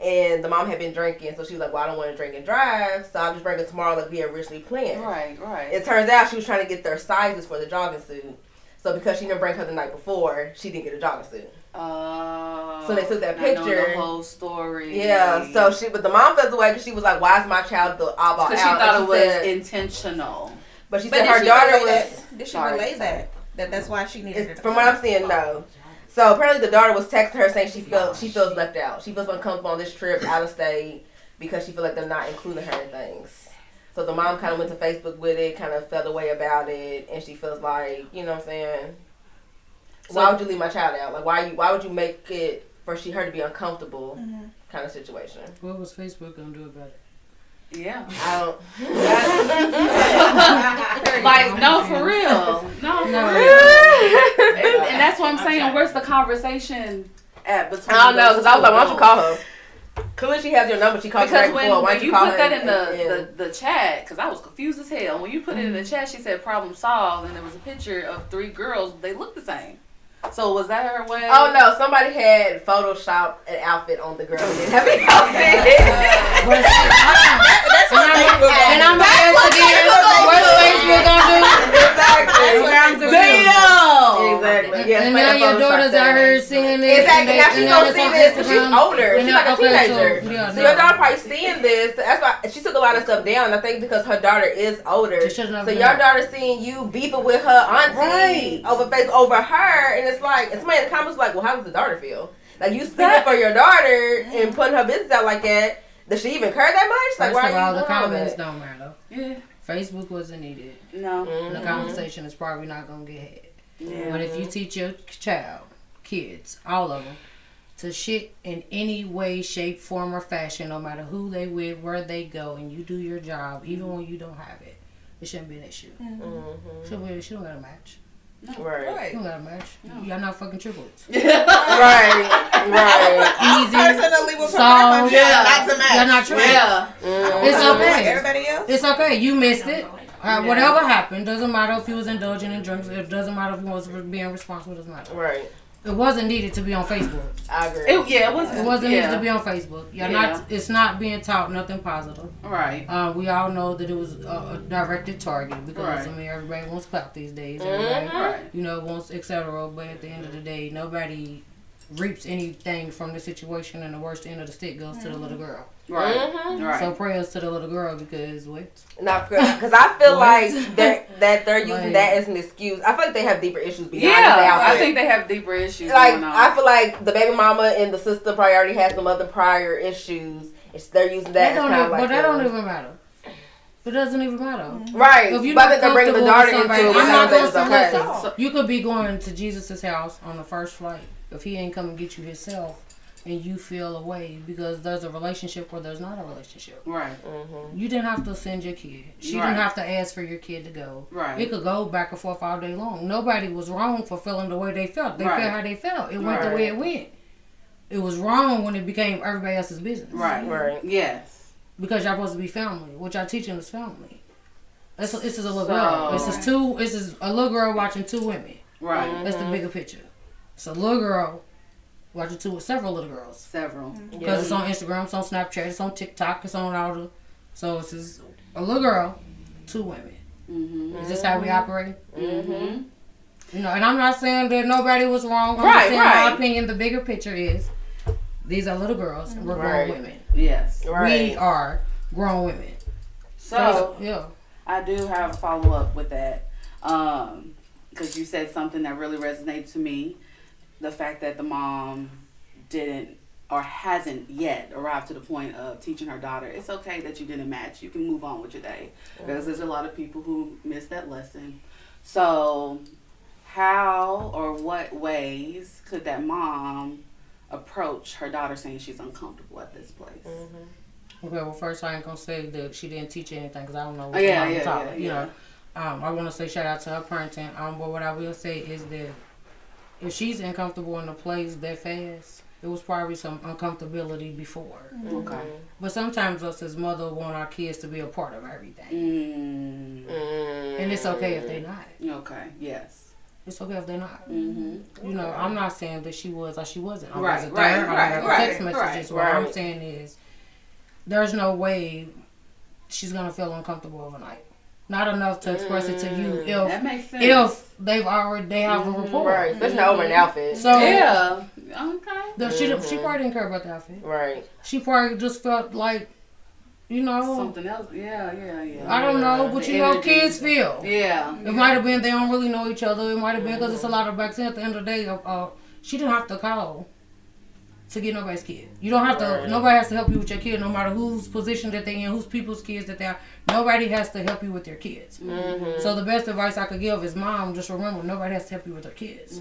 S1: And the mom had been drinking, so she was like, well, I don't want to drink and drive, so I'll just bring her tomorrow like we had originally planned.
S3: Right.
S1: It turns out she was trying to get their sizes for the jogging suit. So because she didn't bring her the night before, she didn't get a jogging suit.
S3: Oh.
S1: So they took that picture.
S3: I know the whole story.
S1: Yeah. But the mom felt the way because she was like, "Why is my child the eyeball out?"
S3: Because she thought it was intentional.
S1: But she said her daughter was.
S2: Did she relay that? That's why she needed it.
S1: From what I'm seeing, no. So apparently the daughter was texting her saying she feels left out. She feels uncomfortable on this trip out of state because she feels like they're not including her in things. So the mom kind of went to Facebook with it, kind of felt a way about it, and she feels like, you know what I'm saying? So, why would you leave my child out? Like, why would you make it for her to be uncomfortable kind of situation?
S5: What was Facebook going to do about it?
S3: Yeah.
S1: I don't.
S3: Like, no, for real. No, for real. And that's what I'm saying. Where's the conversation at between?
S1: I don't know, because I was like, why don't you call her? Clearly she has your number. She called you right before. Why don't you call her?
S3: Because when you put that in the chat, because I was confused as hell. When you put it in the chat, she said problem solved, and there was a picture of 3 girls. They looked the same. So was that her way?
S1: Oh no, somebody had photoshopped an outfit on the girl and didn't have any outfit.
S2: That's what Facebook gonna do.
S5: And I'm gonna ask again, what's Facebook gonna do?
S1: Exactly.
S5: That's where I'm confused.
S1: Exactly. Yes,
S5: And now your daughters out here seeing this.
S1: Exactly. Now she's gonna see this because she's older. She's like a teenager. So your daughter probably seeing this. That's why she took a lot of stuff down. I think because her daughter is older. So your daughter seeing you beefing with her auntie over Facebook over her, and it's like, and somebody in the comments like, well, how does the daughter feel? Like you speaking for your daughter and putting her business out like that. Does she even care that much? Like,
S5: first
S1: why
S5: of
S1: are you
S5: all, the comments
S1: that?
S5: don't matter.
S3: Yeah.
S5: Facebook wasn't needed.
S3: No.
S5: The conversation is probably not gonna get had. Yeah. But if you teach your child, kids, all of them, to shit in any way, shape, form, or fashion, no matter who they with, where they go, and you do your job, even when you don't have it, it shouldn't be an issue. She don't got a match.
S1: No. Right.
S5: You don't got a match. No. Y'all not fucking triplets.
S1: Right.
S5: Easy.
S2: I personally would prefer my child not to match.
S5: Y'all not triplets.
S3: Yeah.
S5: It's okay.
S2: Like everybody else.
S5: It's okay. You missed it. Whatever happened, doesn't matter if you was indulging in drinks. It doesn't matter if you was being responsible. Doesn't matter.
S1: Right.
S5: It wasn't needed to be on Facebook.
S1: I agree.
S5: It wasn't needed to be on Facebook. It's not being taught nothing positive.
S3: Right.
S5: We all know that it was a directed target because everybody wants clout these days. Everybody, wants etc. But at the end of the day, nobody reaps anything from the situation, and the worst end of the stick goes to the little girl.
S3: Right.
S5: So prayers to the little girl because
S1: not because I feel like that they're using that as an excuse. I feel like they have deeper issues behind
S3: I think they have deeper issues.
S1: Like I feel like the baby mama and the sister probably already has some other prior issues. They're using that as kind of like.
S5: But that don't even matter. It doesn't even matter.
S1: Right.
S5: If you're
S1: but
S5: not
S1: they're bringing the daughter into it.
S5: I'm not going to You could be going to Jesus' house on the first flight. If he ain't come and get you himself, and you feel away because there's a relationship or there's not a relationship.
S3: Right.
S5: You didn't have to send your kid. She didn't have to ask for your kid to go.
S3: Right.
S5: It could go back and forth all day long. Nobody was wrong for feeling the way they felt. They felt how they felt. It went the way it went. It was wrong when it became everybody else's business.
S1: Right.
S3: Yes.
S5: Because y'all supposed to be family. What y'all teaching is family. This is a little girl. This is a little girl watching 2 women.
S3: Right.
S5: That's the bigger picture. It's a little girl watching several little girls.
S3: Several.
S5: Because it's on Instagram, it's on Snapchat, it's on TikTok, it's on all the. So it's just a little girl, 2 women. Is this how we operate? And I'm not saying that nobody was wrong. I'm just saying my opinion. The bigger picture is these are little girls and we're grown women.
S3: Yes.
S5: We are grown women.
S3: So I do have a follow up with that. Because you said something that really resonated to me. The fact that the mom didn't or hasn't yet arrived to the point of teaching her daughter, it's okay that you didn't match. You can move on with your day. Because there's a lot of people who miss that lesson. So how or what ways could that mom approach her daughter saying she's uncomfortable at this place?
S5: Okay, well, first I ain't going to say that she didn't teach anything because I don't know what taught. You know, I want to say shout out to her parenting. But what I will say is that if she's uncomfortable in a place that fast, it was probably some uncomfortability before.
S3: Okay.
S5: But sometimes us as mother want our kids to be a part of everything. And it's okay if they're not.
S3: Okay, yes.
S5: It's okay if they're not. You know, I'm not saying that she was or she wasn't. I wasn't
S3: right,
S5: there. I got text messages. What I'm saying is there's no way she's going to feel uncomfortable overnight. Not enough to express it to you if
S3: that makes sense.
S5: If they have a rapport.
S1: Right, especially over an outfit.
S5: So
S3: okay.
S5: She probably didn't care about the outfit.
S1: Right.
S5: She probably just felt like, you know,
S3: something else. Yeah.
S5: I don't know, but you know, kids feel.
S3: Yeah.
S5: It might have been they don't really know each other. It might have been because it's a lot of vaccine. At the end of the day, she didn't have to call to get nobody's kid. You don't have to. Nobody has to help you with your kid, no matter whose position that they in, whose people's kids that they are. Nobody has to help you with their kids. So the best advice I could give is, mom, just remember, nobody has to help you with their kids.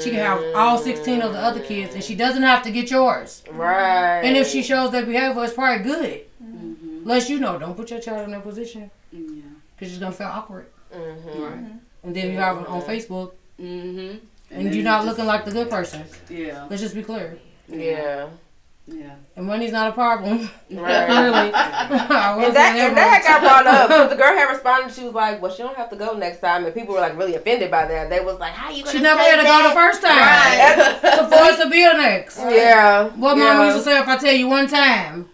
S5: She can have all 16 of the other kids, and she doesn't have to get yours.
S1: Right.
S5: And if she shows that behavior, it's probably good. Unless you know, don't put your child in that position. Because she's gonna feel awkward.
S3: Right.
S5: And then you have it on Facebook. And you're not looking like the good person.
S3: Yeah.
S5: Let's just be clear.
S1: Yeah.
S3: Yeah.
S5: And money's not a problem.
S1: Right.
S5: Really.
S1: And that got brought up. So the girl had responded. She was like, well, she don't have to go next time. And people were like really offended by that. They was like, how you gonna
S5: She never had to go the first time. Right. So for it to be a next.
S1: Yeah.
S5: What mama used to say, if I tell you one time.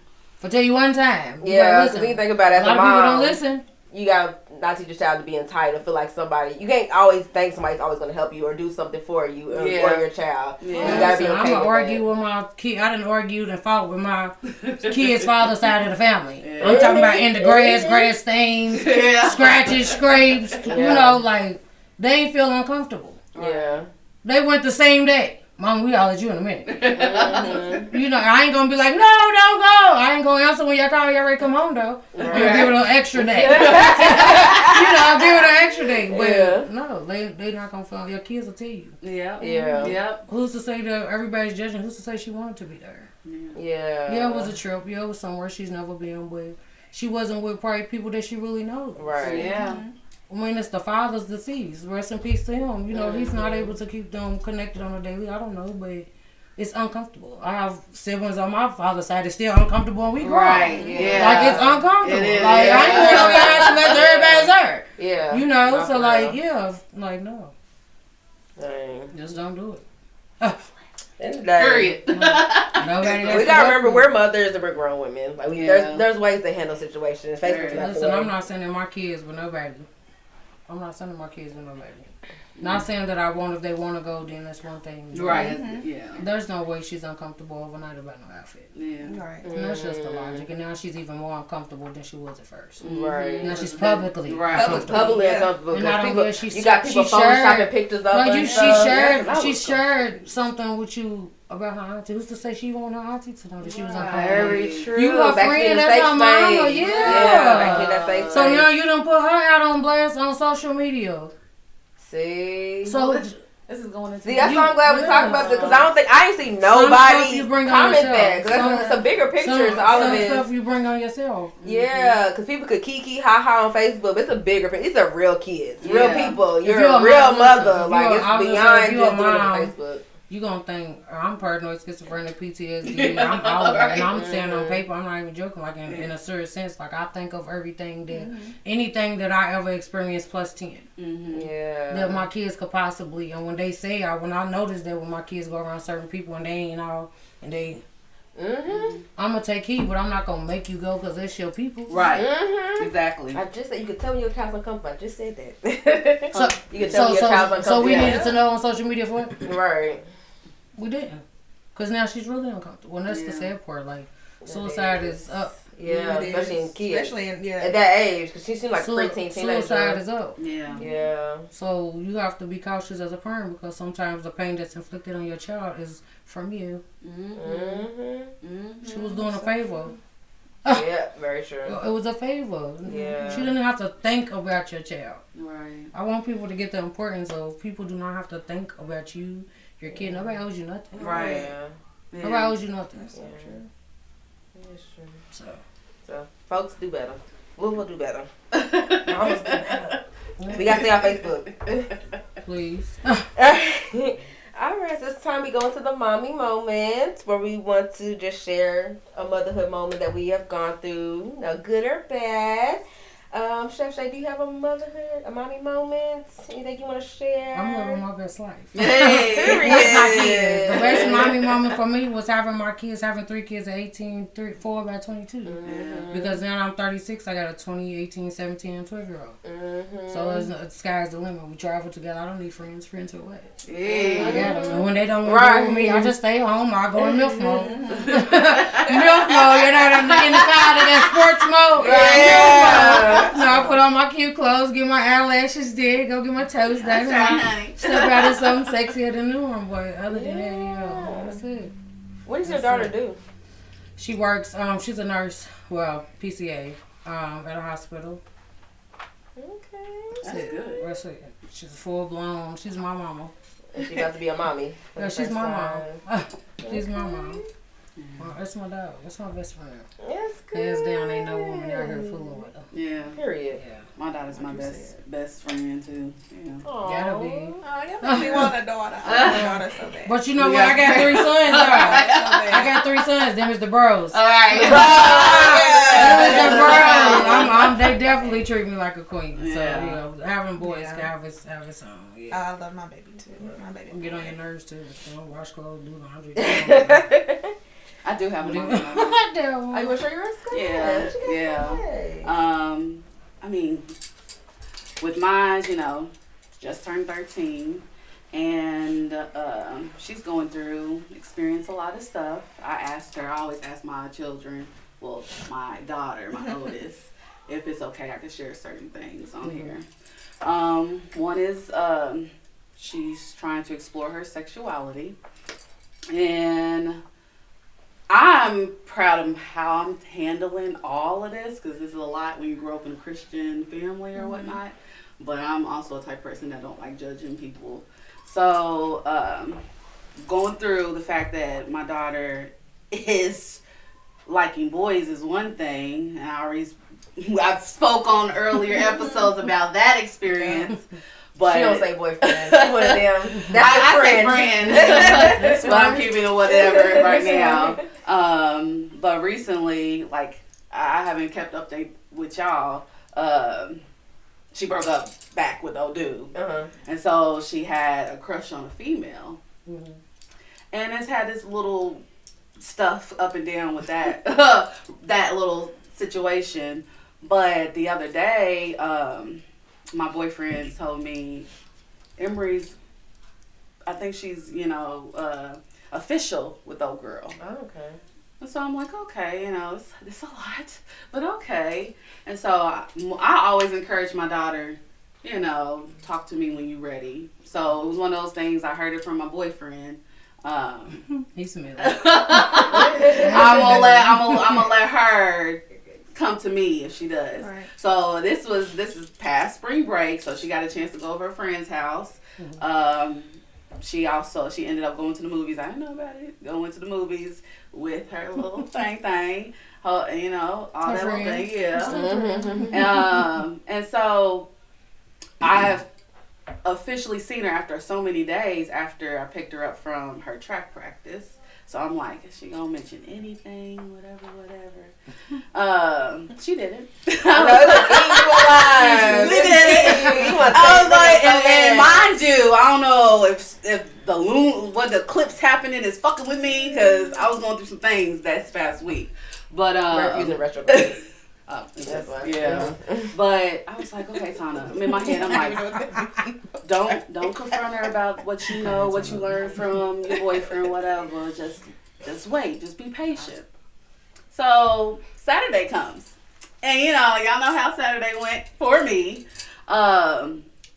S1: Yeah, because when you think about it, as a
S5: lot
S1: mom,
S5: of people don't listen.
S1: You got not teach your child to be entitled. Feel like somebody. You can't always think somebody's always going to help you or do something for you or your child. Yeah. You gotta be okay.
S5: I'm gonna argue with my kid. I didn't argue and fought with my kid's father's side of the family. Yeah. I'm talking about in the grass stains, scratches, scrapes. Yeah. You know, like they ain't feel uncomfortable.
S1: Yeah.
S5: They went the same day. Mom, we all at you in a minute. You know, I ain't gonna be like, no, don't go. I ain't gonna answer when y'all call. Y'all ready to come home though. Right. I'm gonna give it an extra day. I'll give it an extra day. But no, they not gonna feel. Your kids will tell you.
S3: Yeah.
S5: Who's to say that everybody's judging? Who's to say she wanted to be there? Yeah, it was a trip. Yeah, it was somewhere she's never been with. She wasn't with probably people that she really knows.
S1: Right.
S3: Yeah.
S5: I mean, it's the father's deceased. Rest in peace to him. You know, he's not able to keep them connected on a daily. I don't know, but it's uncomfortable. I have siblings on my father's side. It's still uncomfortable when we grow.
S3: Right, yeah.
S5: Like, it's uncomfortable.
S3: It is,
S5: like, I ain't going to be out unless everybody's hurt.
S1: Yeah.
S5: You know, not so like, like, no.
S1: Dang.
S5: Just don't do it.
S3: Period.
S1: We gotta remember we're mothers and we're grown women. Like there's ways to handle situations.
S5: Listen, I'm not sending my kids with nobody. Not saying that I won't. If they want to go, then that's one thing.
S3: Right. Yeah.
S5: There's no way she's uncomfortable overnight about no outfit.
S3: Yeah.
S2: Right.
S5: And that's just the logic. And now she's even more uncomfortable than she was at first.
S1: Right.
S5: Now she's publicly
S1: uncomfortable.
S5: And I don't care.
S1: You got people photoshopping pictures of her.
S5: She shared something with you about her auntie. Who's to say she wanted her auntie to know that she was uncomfortable?
S1: Very true.
S5: You her friend, that's her mama.
S1: Yeah.
S5: So now you done put her out on blast on social media.
S1: See?
S5: So
S3: this is going into
S1: that's why I'm glad we talked about this, because I ain't seen nobody comment that. Because it's a bigger picture. It's all of it.
S5: Stuff you bring on yourself.
S1: Yeah, because people could kiki ha ha on Facebook. But it's a bigger picture. These are real kids, real people. You're a real mother. Like it's beyond just doing it on Facebook.
S5: You gonna think I'm paranoid, schizophrenic, PTSD. I'm all of it, and I'm saying on paper. I'm not even joking. Like in a serious sense, like I think of everything that anything that I ever experienced plus 10. That my kids could possibly. And when they say, when I notice that when my kids go around certain people and they ain't all, and they. I'm gonna take heed, but I'm not gonna make you go because it's your people.
S3: Right. Exactly.
S1: I just said you could tell me your child's uncomfortable. I just said that.
S5: So
S1: you could tell me your child's uncomfortable.
S5: So we needed to know on social media for it.
S1: Right.
S5: We didn't, because now she's really uncomfortable. And that's the sad part. Like suicide is up.
S1: Yeah, especially in kids.
S2: Especially
S1: at that age, because she seemed like preteen teenager.
S5: Suicide is up.
S1: Yeah.
S5: So you have to be cautious as a parent, because sometimes the pain that's inflicted on your child is from you. She was doing a favor.
S1: Yeah, very true.
S5: It was a favor.
S1: Yeah.
S5: She didn't have to think about your child.
S3: Right.
S5: I want people to get the importance of people do not have to think about you, your kid. Nobody owes you nothing.
S3: Right.
S1: Yeah.
S5: Nobody owes you nothing.
S1: That's so true. That's true.
S5: So
S1: folks, do better. We'll do better. Mamas do better. We got to stay on Facebook.
S5: Please.
S1: Alright, so it's time we go into the mommy moment, where we want to just share a motherhood moment that we have gone through, good or bad. Chef Shay, do you have a mommy moment? Anything you want to share?
S5: I'm living my best life.
S3: Hey,
S5: the best mommy moment for me was having 3 kids at 18, 4 by 22. Because now I'm 36, I got a 20, 18, 17, and 12-year-old. So the sky's the limit. We travel together. I don't need friends. Friends are what? I got them. And when they don't want to go with me, I just stay home. I go in MILF mode. MILF mode, in the car to that sports mode.
S1: Yeah.
S5: So I put on my cute clothes, get my eyelashes did, go get my toes done. Step out of something sexier than the norm, boy. Other than that, that's it.
S1: What does your daughter do?
S5: She works, she's a nurse, PCA, at a hospital.
S1: Okay.
S3: That's good.
S5: That's it. She's full blown, she's my mama.
S1: And she got to be a mommy.
S5: Yeah, she's my mom. She's my mom. Well, that's my dog. That's my best friend.
S1: That's good.
S5: Hands down, ain't no woman out here fooling with her.
S3: Yeah.
S1: Period.
S5: Yeah.
S3: My daughter's my best friend too. Yeah.
S5: Gotta be.
S2: You make me want a daughter. I want a daughter so bad.
S5: But you know what? I got 3 sons. Though. I got 3 sons. Them is the bros.
S3: All right.
S5: They definitely treat me like a queen.
S3: Yeah.
S5: So, you know, having boys can have its own. Yeah.
S2: I love my baby too. My baby.
S5: Get on your nerves too. You know, wash clothes, do laundry.
S3: I do have a mom.
S5: I do.
S1: Are you sure yours?
S3: Yeah. I mean, with mine, you know, just turned 13, and she's going through, experience a lot of stuff. I always ask my children, well, my daughter, my oldest, if it's okay I can share certain things on here. One is she's trying to explore her sexuality, and I'm proud of how I'm handling all of this, because this is a lot when you grow up in a Christian family or whatnot. But I'm also a type of person that don't like judging people. So going through the fact that my daughter is liking boys is one thing, and I've spoke on earlier episodes about that experience. But
S1: she don't say boyfriend. One of them. That's
S3: I
S1: friend.
S3: say friend. But I'm keeping it whatever right now. But recently, like, I haven't kept update with y'all. She broke up back with old dude. And so she had a crush on a female. And it's had this little stuff up and down with that that little situation. But the other day, my boyfriend told me, Emery's, I think she's, you know, official with old girl.
S1: Oh, okay.
S3: And so I'm like, okay, you know, it's a lot, but okay. And so I always encourage my daughter, you know, talk to me when you're ready. So it was one of those things, I heard it from my boyfriend.
S5: He's smelly.
S3: I'm gonna let her come to me if she does.
S2: Right.
S3: So this is past spring break, so she got a chance to go over her friend's house. She ended up going to the movies. I didn't know about it. Going to the movies with her little thing. You know, all her that little thing. Yeah. And so I've officially seen her after so many days after I picked her up from her track practice. So I'm like, is she gonna mention anything? Whatever. She didn't. I was like, and mind you, I don't know if the clips happening is fucking with me, because I was going through some things this past week. But
S1: we're using retrograde.
S3: Yeah. But I was like, okay, Tana. I'm in my head. I'm like, don't confront her about what you know, what you learned from your boyfriend, whatever. Just wait. Just be patient. So Saturday comes, and you know, y'all know how Saturday went for me.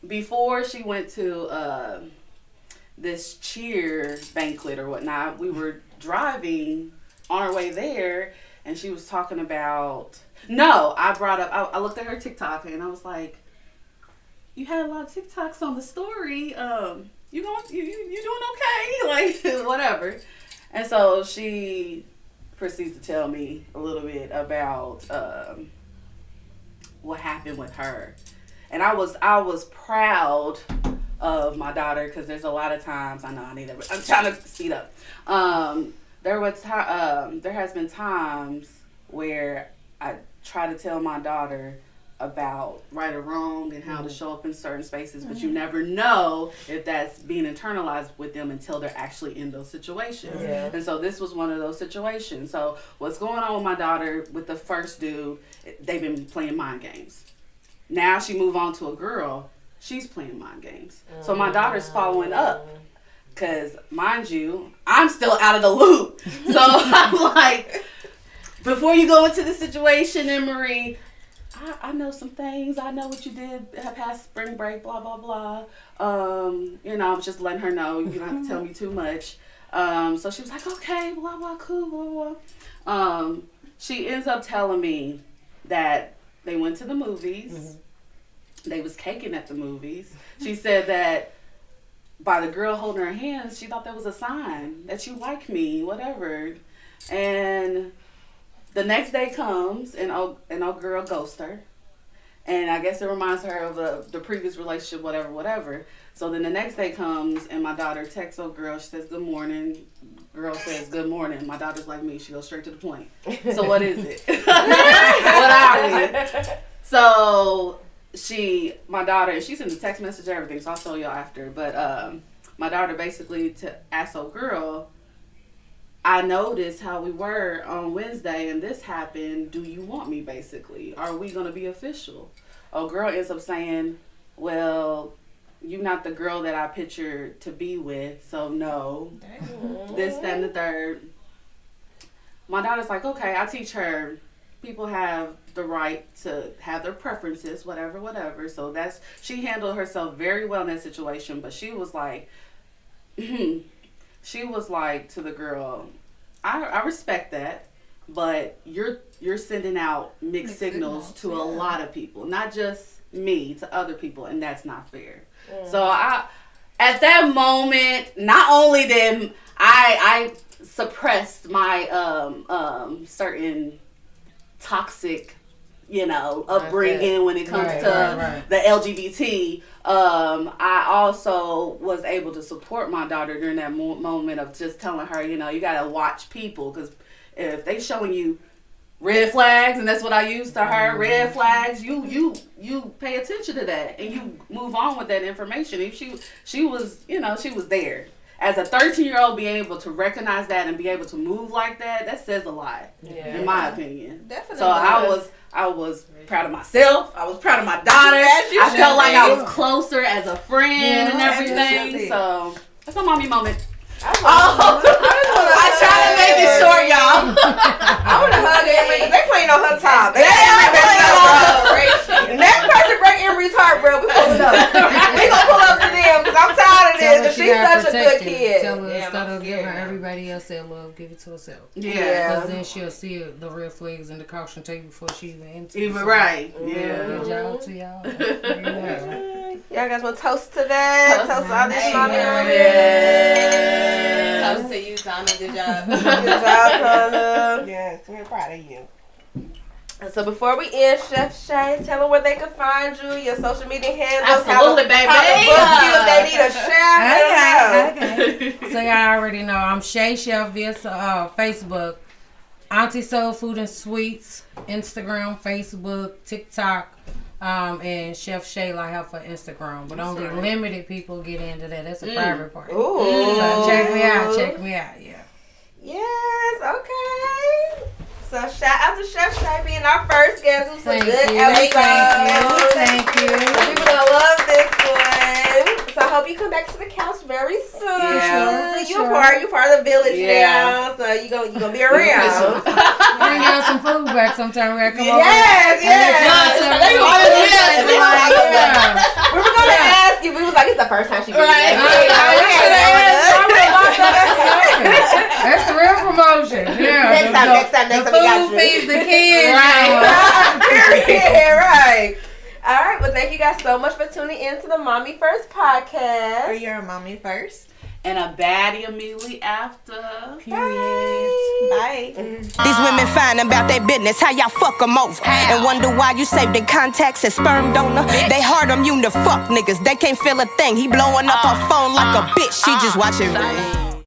S3: Before she went to this cheer banquet or whatnot, we were driving on our way there, and she was talking about. No, I looked at her TikTok and I was like, you had a lot of TikToks on the story. You doing okay? Like, whatever. And so she proceeds to tell me a little bit about what happened with her. And I was proud of my daughter, because there's a lot of times, I'm trying to speed up. There has been times where I try to tell my daughter about right or wrong and how to show up in certain spaces, but you never know if that's being internalized with them until they're actually in those situations. Yeah. And so this was one of those situations. So what's going on with my daughter with the first dude, they've been playing mind games. Now she moved on to a girl, she's playing mind games. So my daughter's following up. Because, mind you, I'm still out of the loop. So I'm like, before you go into the situation, Emery, I know some things. I know what you did past spring break, blah, blah, blah. You know, I was just letting her know. You don't have to tell me too much. So she was like, okay, blah, blah, cool, blah, blah. She ends up telling me that they went to the movies. They was caking at the movies. She said that by the girl holding her hands, she thought that was a sign that you like me, whatever. And the next day comes, and old girl ghosts her. And I guess it reminds her of the previous relationship, whatever. So then the next day comes, and my daughter texts a girl. She says, good morning. Girl says, good morning. My daughter's like me. She goes straight to the point. So what is it? What are we? So my daughter, she's in the text message and everything, so I'll show y'all after. But my daughter basically asked old girl, I noticed how we were on Wednesday and this happened. Do you want me, basically? Are we going to be official? Old girl ends up saying, well, you're not the girl that I pictured to be with, so no. This, that, and the third. My daughter's like, okay, I teach her. People have the right to have their preferences, whatever. So she handled herself very well in that situation, but she was like, to the girl, I respect that, but you're sending out mixed signals to a lot of people, not just me, to other people, and that's not fair. So at that moment, not only did I suppressed my certain toxic, upbringing when it comes to the LGBT. I also was able to support my daughter during that moment of just telling her, you gotta watch people, because if they showing you red flags, and that's what I used to her, red flags, you pay attention to that and you move on with that information. If she was, she was there. As a 13-year-old, being able to recognize that and be able to move like that says a lot, in my opinion.
S2: Definitely.
S3: So I was proud of myself. I was proud of my daughter. I felt like I was closer as a friend and everything. So that's my mommy moment. I try to make it short, y'all.
S1: I want to hug Emery because they playing on her top. They playing on her. Next person break Emery's heart, bro. We pull it up. We gonna pull up to them because I'm tired of this. Because she's such a good kid.
S5: Tell her instead of giving everybody else that love, give it to herself.
S3: Yeah.
S5: Because then she'll see the red flags and the caution tape before she even enters.
S3: Even right. Yeah.
S5: Good job to y'all.
S1: Y'all guys want to toast to that? Toast to all this mommy.
S6: Toast to you, Tana. Good job.
S1: Good job, Tana.
S2: Yes, we're proud of you.
S1: So before we end, Chef Shay, tell them where they can find you, your social media handles.
S3: Absolutely, baby.
S1: How to book you if they need a chef.
S5: Okay. So y'all already know I'm Shay Chef via Facebook, Auntie Soul Food and Sweets, Instagram, Facebook, TikTok, and Chef Shayla have for Instagram. But only limited people get into that. That's a private part.
S1: Ooh.
S5: So check me out. Yeah.
S1: Yes. Okay. So shout out to Chef Shay being our first guest. It was a good
S5: episode. Thank you.
S1: People gonna love this one. So I hope you come back to the couch very soon.
S3: Yeah,
S1: You're part of the village now. So you gonna be around.
S5: Bring out some food back sometime. We're gonna come over.
S1: Yes. We were gonna ask you. We was like, it's the first time she been here.
S5: That's the real promotion. Yeah.
S1: Next time we got you.
S5: Food feeds the kids.
S1: Right. All right. Well, thank you guys so much for tuning in to the Mommy First podcast.
S2: Or you're a mommy first.
S3: And a baddie immediately after.
S2: Period. Bye.
S4: These women find about their business, how y'all fuck them over. And wonder why you saved their contacts as sperm donor. They hard on you to fuck niggas, they can't feel a thing. He blowing up her phone like a bitch, she just watch it ring.